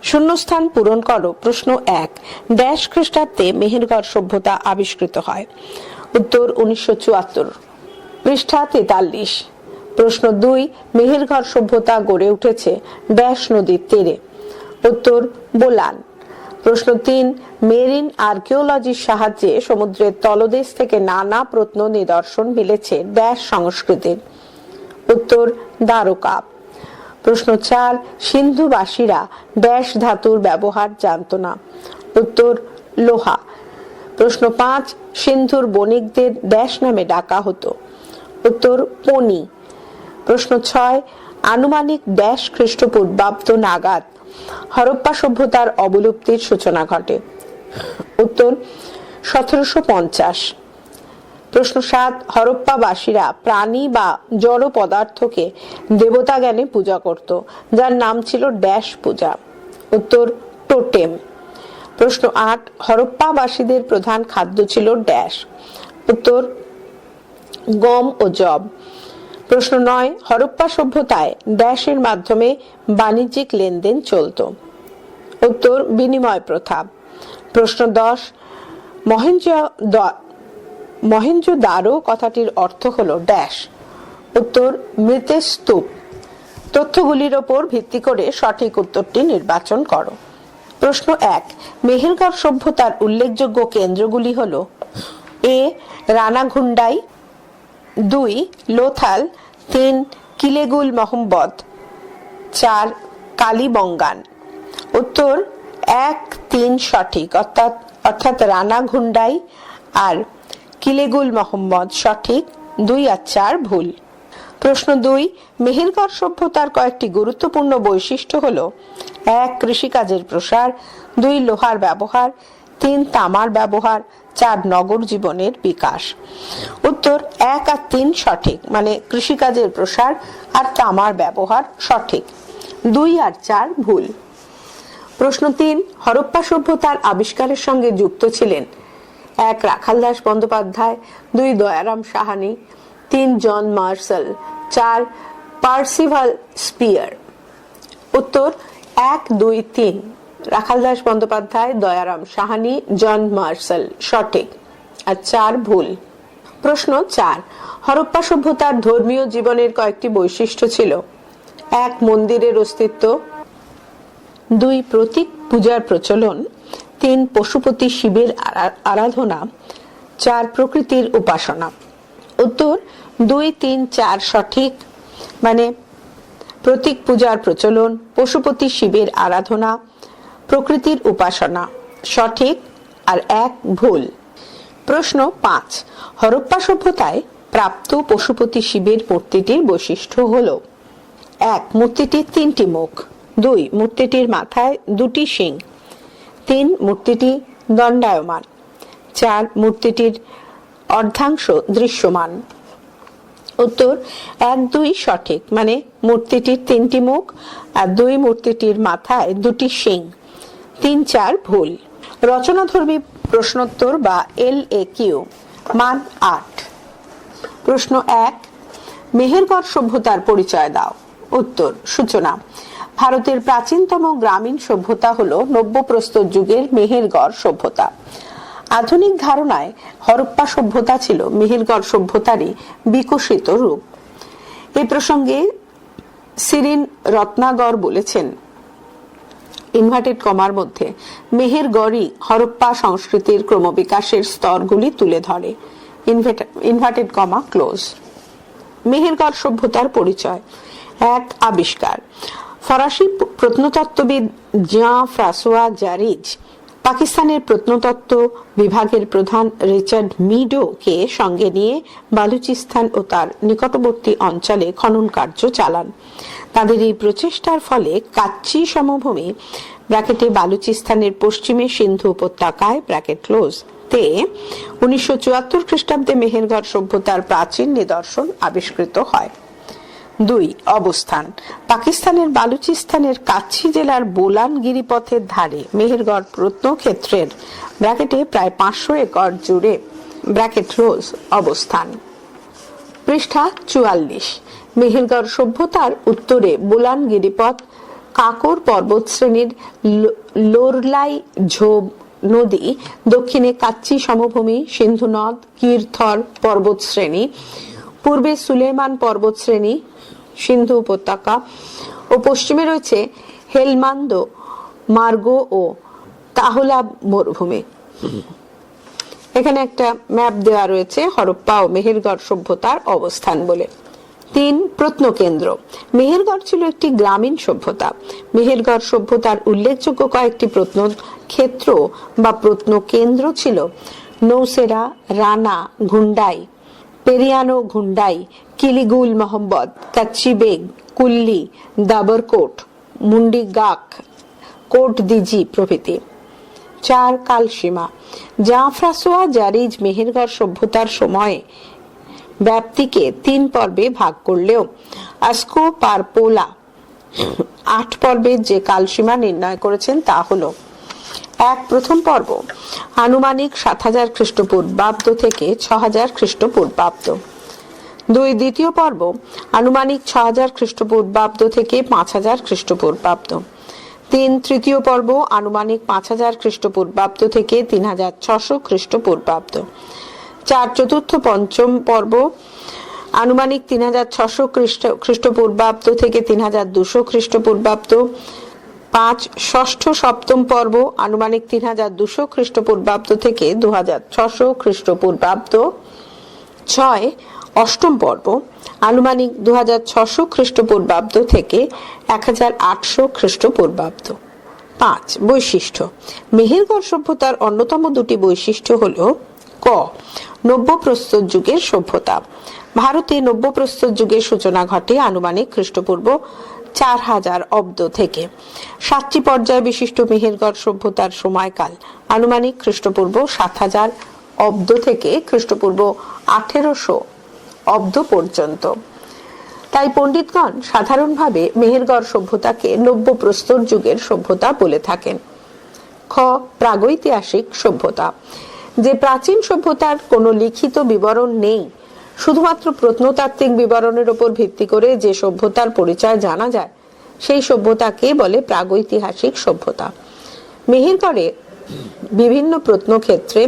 শূন্যস্থান পূরণ করো। প্রশ্ন 1, ড্যাশ খ্রিস্টাব্দে মেহেরগড় সভ্যতা আবিষ্কৃত হয়। উত্তর 1974, পৃষ্ঠা 43। প্রশ্ন 2, মেহেরগড় সভ্যতা গড়ে উঠেছে ড্যাশ নদীর তীরে। উত্তর বোলান। প্রশ্ন 3, মেরিন আর্কিওলজির সাহায্যে সমুদ্রের তলদেশ থেকে নানা প্রত্ন নিদর্শন মিলেছে ড্যাশ সংস্কৃতির। উত্তর দ্বারকা। প্রশ্ন 4, সিন্ধুবাসীরা ড্যাশ ধাতুর ব্যবহার জানত না। উত্তর লোহা। প্রশ্ন 5, সিন্ধুর বণিকদের ড্যাশ নামে ডাকা হতো। উত্তর পনি। প্রশ্ন 6, আনুমানিক ড্যাশ খ্রিস্টপূর্বাব্দ নাগাদ হরপ্পা সভ্যতার অবলুপ্তির সূচনা ঘটে। উত্তর 1750। প্রশ্ন 7, হরপ্পাবাসীরা প্রাণী বা জড় পদার্থকে দেবতা জ্ঞানে পূজা করত, যার নাম ছিল ড্যাশ পূজা। উত্তর টোটেম। প্রশ্ন 8, হরপ্পাবাসীদের প্রধান খাদ্য ছিল ড্যাশ। উত্তর গম ও যব। প্রশ্ন 9, হরপ্পা সভ্যতায় ড্যাশের মাধ্যমে বাণিজ্যিক লেনদেন চলত। উত্তর বিনিময় প্রথা। প্রশ্ন 10, মহেঞ্জোদারো কথাটির অর্থ হলো ড্যাশ। উত্তর মৃতের স্তূপ। তথ্যগুলির ওপর ভিত্তি করে সঠিক উত্তরটি নির্বাচন করো। প্রশ্ন 1, মেহেরগড় সভ্যতার উল্লেখযোগ্য কেন্দ্রগুলি হলো। এ রানাঘুন্ডাই, 2 লোথাল, 3 কিলেগুল মহম্মদ, 4 কালীবঙ্গান। উত্তর 1, 3 সঠিক, অর্থাৎ রানাঘুন্ডাই আর কিলেগুল মহম্মদ সঠিক, 2 আর 4 ভুল। প্রশ্ন 2, মেহেরগড় সভ্যতার কয়েকটি গুরুত্বপূর্ণ বৈশিষ্ট্য হলো। 1 কৃষিকাজের প্রসার, 2 লোহার ব্যবহার, 3 তামার ব্যবহার, 4 নগর জীবনের বিকাশ। উত্তর 1 আর 3 সঠিক, মানে কৃষিকাজের প্রসার আর তামার ব্যবহার সঠিক, 2 আর 4 ভুল। প্রশ্ন 3, হরপ্পা সভ্যতার আবিষ্কারের সঙ্গে যুক্ত ছিলেন। 1 Rakhaldas Bandyopadhyay, 2 Dayaram Sahni, 3 John Marshall, 4 Percival Spear. উত্তর 1, 2, 3 রাখালদাস বন্দ্যোপাধ্যায়, দয়ারাম সাহানি, জন মার্শাল সঠিক, আর 4 ভুল। প্রশ্ন 4, হরপ্পা সভ্যতার ধর্মীয় জীবনের কয়েকটি বৈশিষ্ট্য ছিল। 1 মন্দিরের অস্তিত্ব, 2 প্রতীক পূজার প্রচলন, 3 পশুপতি শিবের আরাধনা, 4 প্রকৃতির উপাসনা। উত্তর 2, 3, 4 সঠিক, মানে প্রতীক পূজার প্রচলন, পশুপতি শিবের আরাধনা, প্রকৃতির উপাসনা সঠিক, আর 1 ভুল। প্রশ্ন 5, হরপ্পা সভ্যতায় প্রাপ্ত পশুপতি শিবের মূর্তিটির বৈশিষ্ট্য হলো। 1 মূর্তিটির 3টি মুখ, 2 মূর্তিটির মাথায় 2টি শিং, 3 মূর্তিটি দণ্ডায়মান, 4 মূর্তিটির অর্ধাংশ দৃশ্যমান। উত্তর 1, 2 সঠিক, মানে মূর্তিটির 3টি মুখ আর 2 মূর্তিটির মাথায় 2টি শিং, 3, 4 ভুল। রচনাধর্মী প্রশ্নোত্তর বা LAQ, মান 8। প্রশ্ন 1, মেহেরগড় সভ্যতার পরিচয় দাও। উত্তর সূচনা। ভারতের প্রাচীনতম গ্রামীণ সভ্যতা হলো নব্যপ্রস্তর যুগের মেহেরগড় সভ্যতা। আধুনিক ধারণায় হরপ্পা সভ্যতা ছিল মেহেরগড় সভ্যতারই বিকশিত রূপ। এই প্রসঙ্গে সিরিন রত্নাগর বলেছেন, ইনভার্টেড কমার মধ্যে মেহেরগড়ই হরপ্পা সংস্কৃতির ক্রমবিকাশের স্তরগুলি তুলে ধরে। Inverted comma close. মেহেরগড় সভ্যতার পরিচয়। এক, আবিষ্কার। ফরাসি প্রত্নতত্ত্ববিদ জিয়াঁ ফ্রাঁসোয়া জারিজ পাকিস্তানের প্রত্নতত্ত্ব বিভাগের প্রধান রিচার্ড মিডো কে সঙ্গে নিয়ে বালুচিস্তান ও তার নিকটবর্তী অঞ্চলে খনন কার্য চালান। তাদের এই প্রচেষ্টার ফলে কাচ্চি সমভূমি ব্র্যাকেটে বালুচিস্তানের পশ্চিমে সিন্ধু উপত্যকায় ব্র্যাকেট ক্লোজ তে 1974 খ্রিস্টাব্দে মেহেরগড় সভ্যতার প্রাচীন নিদর্শন আবিষ্কৃত হয়। 2, অবস্থান। পাকিস্তানের বালুচিস্তানের কাচ্ছি জেলার বোলান গিরিপথের ধারে মেহেরগড় প্রত্নক্ষেত্রের ব্র্যাকেটে প্রায় 500 একর জুড়ে ব্র্যাকেট ক্লোজ অবস্থান। পৃষ্ঠা 44। মেহেরগড় সভ্যতার উত্তরে বোলান গিরিপথ, কাকর পর্বতশ্রেণীর লোরলাই ঝোপ নদী, দক্ষিণে কাচ্চি সমভূমি, সিন্ধু নদ, কীরথর পর্বতশ্রেণী, পূর্বে সুলেমান পর্বতশ্রেণী, সিন্ধু উপত্যকা ও পশ্চিমে রয়েছে হেলমান্দ মার্গো ও তাহলা মরুভূমি। এখানে একটা ম্যাপ দেওয়া রয়েছে হরপ্পা ও মেহেরগড় সভ্যতার অবস্থান বলে। 3, প্রত্নকেন্দ্র। মেহেরগড় ছিল একটি গ্রামীণ সভ্যতা। মেহেরগড় সভ্যতার উল্লেখযোগ্য কয়েকটি প্রত্নক্ষেত্র বা প্রত্নকেন্দ্র ছিল নৌসেরা, রানা, ঘুন্ডাই, পেরিয়ানো ঘুন্ডাই, কিলিগুল মোহাম্মদ, কাচ্চি বেগ, কুল্লি, দাবরকোট, মুন্ডিগাক, কোট দিজি প্রভৃতি। 4, কালসীমা। জিয়াঁ ফ্রাঁসোয়া জারিজ মেহেরগড় সভ্যতার সময়ে ব্যাপ্তিকে 3 পর্বে ভাগ করলেও আস্কো পারপোলা 8 পর্বের যে কালসীমা নির্ণয় করেছেন তা হলো: 1, প্রথম পর্ব আনুমানিক 7000 খ্রিস্টপূর্বাব্দ থেকে 6000 খ্রিস্টপূর্বাব্দ। 2, দ্বিতীয় পর্ব আনুমানিক 6000 খ্রিস্টপূর্বাব্দ থেকে 5000 খ্রিস্টপূর্বাব্দ। 3, তৃতীয় পর্ব আনুমানিক 5000 খ্রিস্টপূর্বাব্দ থেকে 3600 খ্রিস্টপূর্বাব্দ। 4, চতুর্থ পঞ্চম পর্ব আনুমানিক 3600 খ্রিস্টপূর্বাব্দ থেকে 3200 খ্রিস্টপূর্বাব্দ। 5, ষষ্ঠ সপ্তম পর্ব আনুমানিক 3200 খ্রিস্টপূর্বাব্দ থেকে 2600 খ্রিস্টপূর্বাব্দ। 6, অষ্টম পর্ব আনুমানিক 2600 খ্রিস্টপূর্বাব্দ থেকে 1800 খ্রিস্টপূর্বাব্দ। 5, বৈশিষ্ট্য। মেহেরগড় সভ্যতার অন্যতম 2টি বৈশিষ্ট্য হল: ক, নব্যপ্রস্তর যুগের সভ্যতা। ভারতে নব্যপ্রস্তর যুগের সূচনা ঘটে আনুমানিক খ্রিস্টপূর্ব 4000 অব্দ থেকে। 7টি পর্যায় বিশিষ্ট মেহেরগড় সভ্যতার সময়কাল আনুমানিক খ্রিস্টপূর্ব 7000 অব্দ থেকে খ্রিস্টপূর্ব 1800 অব্দ পর্যন্ত। তাই পণ্ডিতগণ সাধারণভাবে মেহেরগড় সভ্যতাকে নব্যপ্রস্তর যুগের সভ্যতা বলে থাকেন। খ, প্রাগৈতিহাসিক সভ্যতা। যে প্রাচীন সভ্যতার কোনো লিখিত বিবরণ নেই, শুধুমাত্র প্রত্নতাত্ত্বিক বিবরণের উপর ভিত্তি করে যে সভ্যতার পরিচয় জানা যায়, সেই সভ্যতাকে বলে প্রাগৈতিহাসিক সভ্যতা। মেহেরগড়ে বিভিন্ন প্রত্নক্ষেত্রে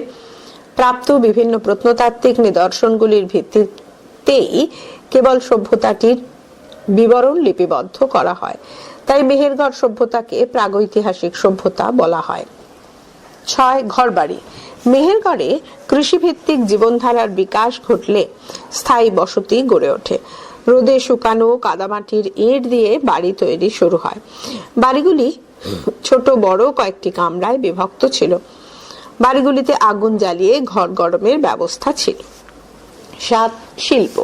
প্রাপ্ত বিভিন্ন প্রত্নতাত্ত্বিক নিদর্শনগুলির ভিত্তিতেই কেবল সভ্যতাটির বিবরণ লিপিবদ্ধ করা হয়। তাই মেহেরগড় সভ্যতাকে প্রাগৈতিহাসিক সভ্যতা বলা হয়। 6, ঘরবাড়ি। মেহেরগড়ে কৃষিভিত্তিক জীবনধারার বিকাশ ঘটলে স্থায়ী বসতি গড়ে ওঠে। রোদে শুকানো কাদামাটির ইট দিয়ে বাড়ি তৈরি শুরু হয়। বাড়িগুলি ছোট বড় কয়েকটি কামরায় বিভক্ত ছিল। বাড়িগুলিতে আগুন জ্বালিয়ে ঘর গরমের ব্যবস্থা ছিল। 7, শিল্প।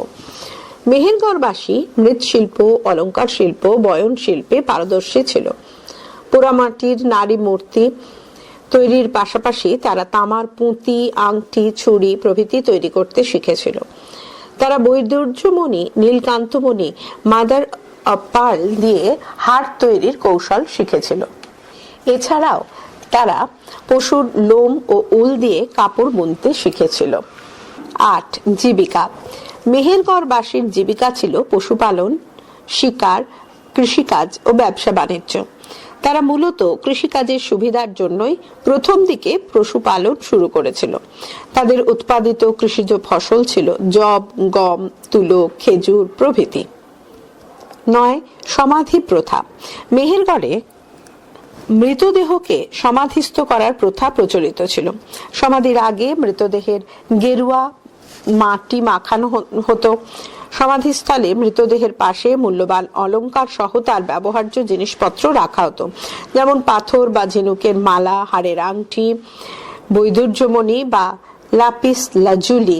মেহেরগড়বাসী মৃৎশিল্প, অলংকার শিল্প, বয়ন শিল্পে পারদর্শী ছিল। পোড়ামাটির নারী মূর্তি তৈরির পাশাপাশি তারা তামার পুঁতি, আংটি, ছুরি প্রভৃতি তৈরি করতে শিখেছিল। তারা বৈদুর্যমণি, নীলকান্তমণি, মাদার অব পার্ল দিয়ে হার তৈরির কৌশল শিখেছিল। এছাড়াও তারা পশুর লোম ও উল দিয়ে কাপড় বুনতে শিখেছিল। 8, জীবিকা। মেহেরগড়বাসীর জীবিকা ছিল পশুপালন, শিকার, কৃষিকাজ ও ব্যবসা বাণিজ্য। তারা মূলত কৃষিকাজের সুবিধার জন্যই প্রথম দিকে পশুপালন শুরু করেছিল। তাদের উৎপাদিত কৃষিজ ফসল ছিল যব, গম, তুলো, খেজুর প্রভৃতি। 9, সমাধি প্রথা। মেহেরগড়ে মৃতদেহকে সমাধিস্থ করার প্রথা প্রচলিত ছিল। সমাধির আগে মৃতদেহের গেরুয়া মাটি মাখানো হতো। সমাধিস্থলে মৃতদেহের পাশে মূল্যবান অলংকার সহ তার ব্যবহার্য জিনিসপত্র রাখা হতো, যেমন পাথর বা ঝিনুকের মালা, হাড়ের আংটি, বৈদুর্যমণি বা লাপিস লাজুলি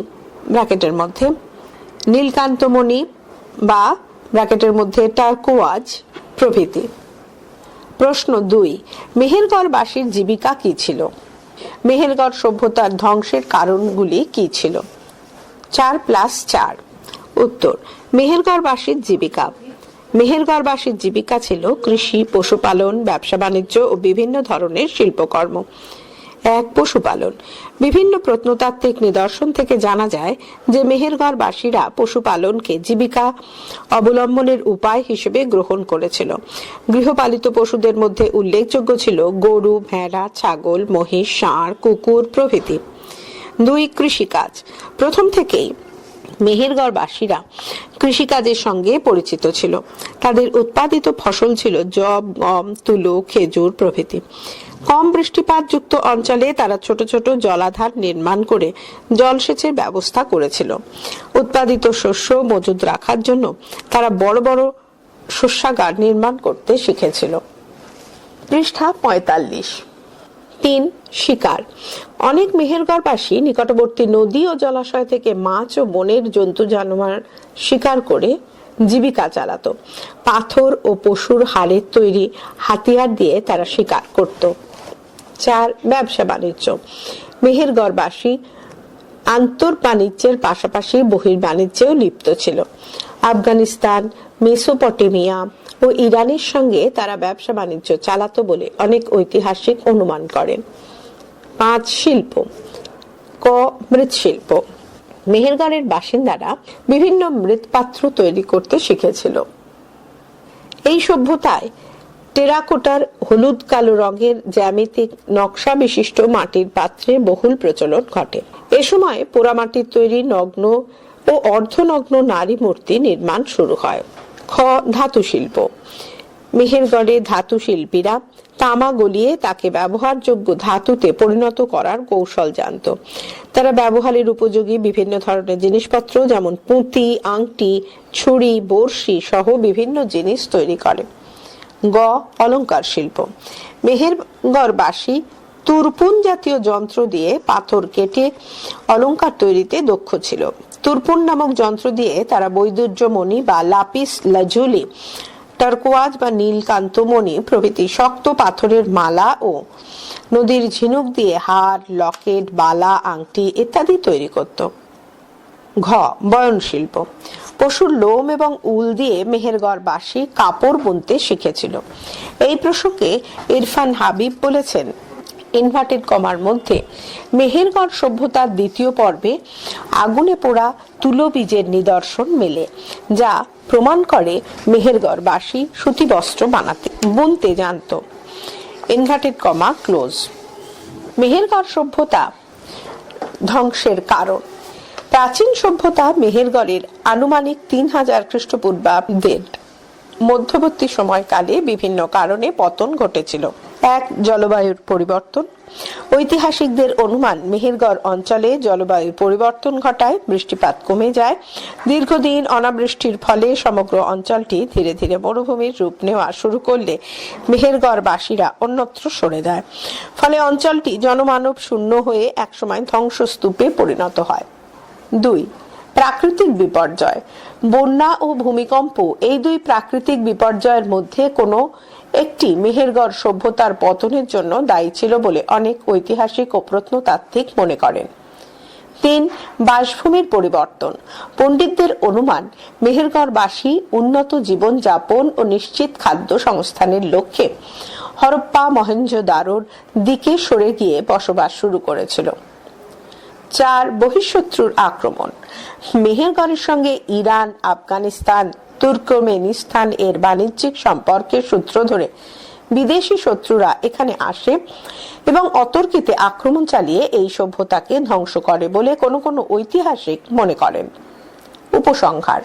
ব্র্যাকেটের মধ্যে, নীলকান্তমণি বা ব্র্যাকেটের মধ্যে টার্কোয়াজ প্রভৃতি। প্রশ্ন 2, মেহেরগড়বাসীর জীবিকা কি ছিল? মেহেরগড় সভ্যতার ধ্বংসের কারণগুলি কি ছিল? 4+4। উত্তর, মেহেরগড়বাসীর জীবিকা। মেহেরগড়বাসীর জীবিকা ছিল কৃষি, পশুপালন, ব্যবসা বাণিজ্য ও বিভিন্ন ধরনের শিল্পকর্ম। 1. পশুপালন। বিভিন্ন প্রত্নতাত্ত্বিক নিদর্শন থেকে জানা যায় যে মেহেরগড়বাসীরা পশুপালনকে জীবিকা অবলম্বনের উপায় হিসেবে গ্রহণ করেছিল। গৃহপালিত পশুদের মধ্যে উল্লেখযোগ্য ছিল গরু, ভেড়া, ছাগল, মহিষ, ষাঁড়, কুকুর প্রভৃতি। 2. কৃষিকাজ। প্রথম থেকেই মেহেরগড়বাসীরা কৃষিকাজের সঙ্গে পরিচিত ছিল। তাদের উৎপাদিত ফসল ছিল যব, গম, তুলো, খেজুর প্রভৃতি। কম বৃষ্টিপাতযুক্ত অঞ্চলে তারা ছোট ছোট জলাধার নির্মাণ করে জলসেচের ব্যবস্থা করেছিল। উৎপাদিত শস্য মজুদ রাখার জন্য তারা বড় বড় শস্যাগার নির্মাণ করতে শিখেছিল। পৃষ্ঠা 45। 3. শিকার। অনেক মেহেরগড়বাসী নিকটবর্তী নদী ও জলাশয় থেকে মাছ ও বনের জন্তু জানোয়ার শিকার করে জীবিকা চালাতো। পাথর ও পশুর হাড়ের তৈরি হাতিয়ার দিয়ে তারা শিকার করত। 4. ব্যবসা বাণিজ্য। মেহেরগড়বাসী আন্তঃবাণিজ্যের পাশাপাশি বহির্বাণিজ্যেও লিপ্ত ছিল। আফগানিস্তান, মেসোপটেমিয়া ও ইরানের সঙ্গে তারা ব্যবসা বাণিজ্য চালাতো বলে অনেক ঐতিহাসিক অনুমান করেন। 5. শিল্প। ক. মৃৎশিল্প। মেহেরগড়ের বাসিন্দারা বিভিন্ন মৃৎপাত্র তৈরি করতে শিখেছিল। এই সভ্যতায় টেরাকোটার হলুদ কালো রঙের জ্যামিতিক নকশা বিশিষ্ট মাটির পাত্রের বহুল প্রচলন ঘটে। এ সময় পোড়ামাটির তৈরি নগ্ন ও অর্ধনগ্ন নারী মূর্তি নির্মাণ শুরু হয়। খ. ধাতু শিল্প। মেহেরগড়ে ধাতু শিল্পীরা তামা গলিয়ে তাকে ব্যবহারযোগ্য ধাতুতে পরিণত করার কৌশল জানত। তারা ব্যবহারের উপযোগী বিভিন্ন ধরনের জিনিসপত্র যেমন পুঁতি, আংটি, ছুরি, বড়শি সহ বিভিন্ন জিনিস তৈরি করে। গ. অলংকার শিল্প। মেহেরগড়বাসী তুরপুন জাতীয় যন্ত্র দিয়ে পাথর কেটে অলংকার তৈরিতে দক্ষ ছিল। তুরপুন নামক যন্ত্র দিয়ে তারা বৈদুর্যমণি বা লাপিস লাজুলি, টার্কোয়াজ বা নীলকান্তমণি প্রভৃতি শক্ত পাথরের মালা ও নদীর ঝিনুক দিয়ে হার, লকেট, বালা, আংটি ইত্যাদি তৈরি করত। ঘ. বয়ন শিল্প। পশুর লোম এবং উল দিয়ে মেহেরগড়বাসী কাপড় বুনতে শিখেছিল। এই প্রসঙ্গে ইরফান হাবিব বলেছেন, ইনভার্টেড কমার মধ্যে মেহেরগড় সভ্যতার দ্বিতীয় পর্বে আগুনে পোড়া তুলো বীজের নিদর্শন মেলে, যা প্রমাণ করে মেহেরগড়বাসী সুতি বস্ত্র বুনতে জানত। Inverted comma close. মেহেরগড় সভ্যতা ধ্বংসের কারণ। প্রাচীন সভ্যতা মেহেরগড়ের আনুমানিক 3000 খ্রিস্টপূর্বাব্দের মধ্যবর্তী সময়কালে বিভিন্ন কারণে পতন ঘটেছিল। 1. জলবায়ুর পরিবর্তন। ঐতিহাসিকদের অনুমান মেহেরগড় অঞ্চলে জলবায়ুর পরিবর্তন ঘটায়, বৃষ্টিপাত কমে যায়। দীর্ঘদিন অনাবৃষ্টির ফলে সমগ্র অঞ্চলটি ধীরে ধীরে মরুভূমির রূপ নেওয়া শুরু করলে মেহেরগড়বাসীরা অন্যত্র সরে যায়। ফলে অঞ্চলটি জনমানব শূন্য হয়ে একসময় ধ্বংসস্তূপে পরিণত হয়। 2. প্রাকৃতিক বিপর্যয়। বন্যা ও ভূমিকম্প এই দুই প্রাকৃতিক বিপর্যয়ের মধ্যে কোনো একটি মেহেরগড় সভ্যতার পতনের জন্য দায়ী ছিল বলে অনেক ঐতিহাসিক ও প্রত্নতাত্ত্বিক মনে করেন। 3. বাসভূমির পরিবর্তন। পণ্ডিতদের অনুমান মেহেরগড়বাসী উন্নত জীবন যাপন ও নিশ্চিত খাদ্য সংস্থানের লক্ষ্যে হরপ্পা, মহেঞ্জোদারোর দিকে সরে গিয়ে বসবাস শুরু করেছিল। 4. বহিঃশত্রুর আক্রমণ। মেহেরগড়ের সঙ্গে ইরান, আফগানিস্তান, তুর্কমেনিস্তান এর বাণিজ্যিক সম্পর্কের সূত্র ধরে বিদেশি শত্রুরা এখানে আসে এবং অতর্কিতে আক্রমণ চালিয়ে এই সভ্যতাকে ধ্বংস করে বলে কোনো কোনো ঐতিহাসিক মনে করেন। উপসংহার।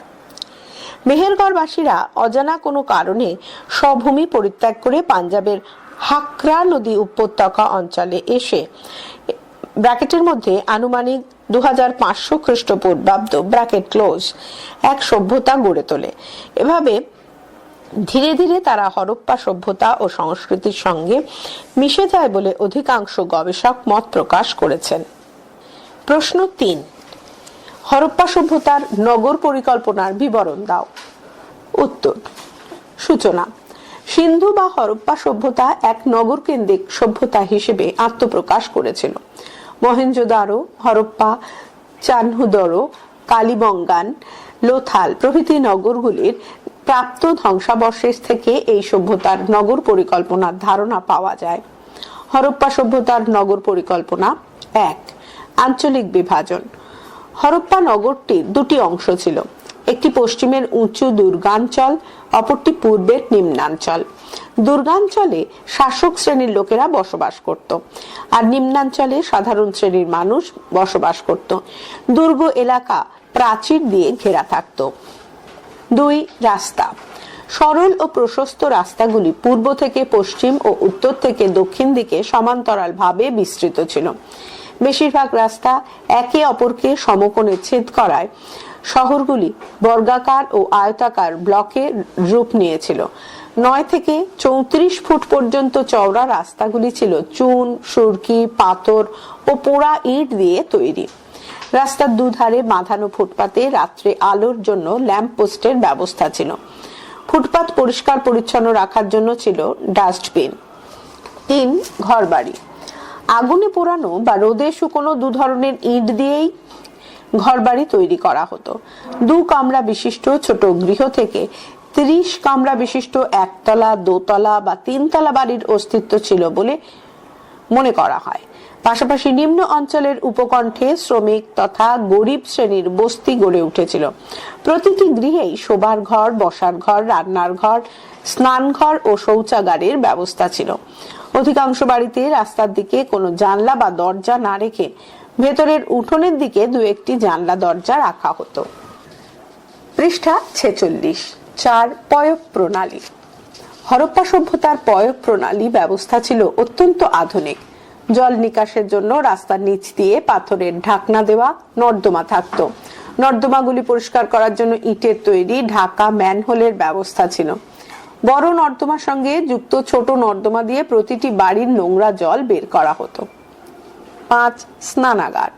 মেহেরগড়বাসীরা অজানা কোনো কারণে স্বভূমি পরিত্যাগ করে পাঞ্জাবের হাকরা নদী উপত্যকা অঞ্চলে এসে ব্র্যাকেটের মধ্যে আনুমানিক 2500 খ্রিস্টপূর্বাব্দ ব্র্যাকেট ক্লোজ এক সভ্যতা গড়ে তোলে। এভাবে ধীরে ধীরে তারা হরপ্পা সভ্যতা ও সংস্কৃতির সঙ্গে মিশে যায় বলে অধিকাংশ গবেষক মত প্রকাশ করেছেন। প্রশ্ন 3, হরপ্পা সভ্যতার নগর পরিকল্পনার বিবরণ দাও। উত্তর, সূচনা। সিন্ধু বা হরপ্পা সভ্যতা এক নগর কেন্দ্রিক সভ্যতা হিসেবে আত্মপ্রকাশ করেছিল। মহেঞ্জোদারো, হরপ্পা, চানহুদরো, কালিবঙ্গান, লোথাল প্রভৃতি নগরগুলির প্রাপ্ত ধ্বংসাবশেষ থেকে এই সভ্যতার নগর পরিকল্পনার ধারণা পাওয়া যায়। হরপ্পা সভ্যতার নগর পরিকল্পনা। 1. আঞ্চলিক বিভাজন। হরপ্পা নগরটির দুটি অংশ ছিল, একটি পশ্চিমের উঁচু দুর্গাঞ্চল, অপরটি পূর্বের নিম্নাঞ্চল। দুর্গাঞ্চলে শাসক শ্রেণীর লোকেরা বসবাস করত, আর নিম্নাঞ্চলে সাধারণ শ্রেণীর মানুষ বসবাস করত। দুর্গ এলাকা প্রাচীর দিয়ে ঘেরা থাকত। 2. রাস্তা। সরল ও প্রশস্ত রাস্তাগুলি পূর্ব থেকে পশ্চিম ও উত্তর থেকে দক্ষিণ দিকে সমান্তরাল ভাবে বিস্তৃত ছিল। বেশিরভাগ রাস্তা একে অপরকে সমকোণে ছেদ করায় শহরগুলি বর্গাকার ও আয়তাকার ব্লকে রূপ নিয়েছিল। 9 থেকে 34 ফুট পর্যন্ত চওড়া রাস্তাগুলি ছিল চুন, সুরকি, পাথর ও পোড়া ইট দিয়ে তৈরি। রাস্তার দুধারে বাঁধানো ফুটপাতে রাত্রে আলোর জন্য ল্যাম্প পোস্টের ব্যবস্থা ছিল। ফুটপাত পরিষ্কার পরিচ্ছন্ন রাখার জন্য ছিল ডাস্টবিন। 3. ঘরবাড়ি। আগুনে পোড়ানো বা রোদে শুকনো দু ধরনের ইট দিয়েই ঘরবাড়ি তৈরি করা হতো। 2 কামরা বিশিষ্ট ছোট গৃহ থেকে 30 কামরা বিশিষ্ট একতলা, দোতলা বা 3 তলা বাড়ির অস্তিত্ব ছিল বলে মনে করা হয়। পাশাপাশি নিম্ন অঞ্চলের উপকণ্ঠে শ্রমিক তথা গরিব শ্রেণীর বস্তি গড়ে উঠেছিল। প্রতিটি গৃহেই শোবার ঘর, বসার ঘর, রান্নার ঘর, স্নানঘর ও শৌচাগারের ব্যবস্থা ছিল। অধিকাংশ বাড়িতে রাস্তার দিকে কোনো জানলা বা দরজা না রেখে ভেতরের উঠোনের দিকে 2-1টি জানলা দরজা রাখা হতো। পৃষ্ঠা 46। 4. পয়ঃ প্রণালী। হরপ্পা সভ্যতার পয়ঃ প্রণালী ব্যবস্থা ছিল অত্যন্ত আধুনিক। জল নিকাশের জন্য রাস্তার নিচ দিয়ে পাথরের ঢাকনা দেওয়া নর্দমা থাকতো। নর্দমাগুলি পরিষ্কার করার জন্য ইটের তৈরি ঢাকা ম্যানহোলের ব্যবস্থা ছিল। বড় নর্দমার সঙ্গে যুক্ত ছোট নর্দমা দিয়ে প্রতিটি বাড়ির নোংরা জল বের করা হতো। 5. স্নানাগার।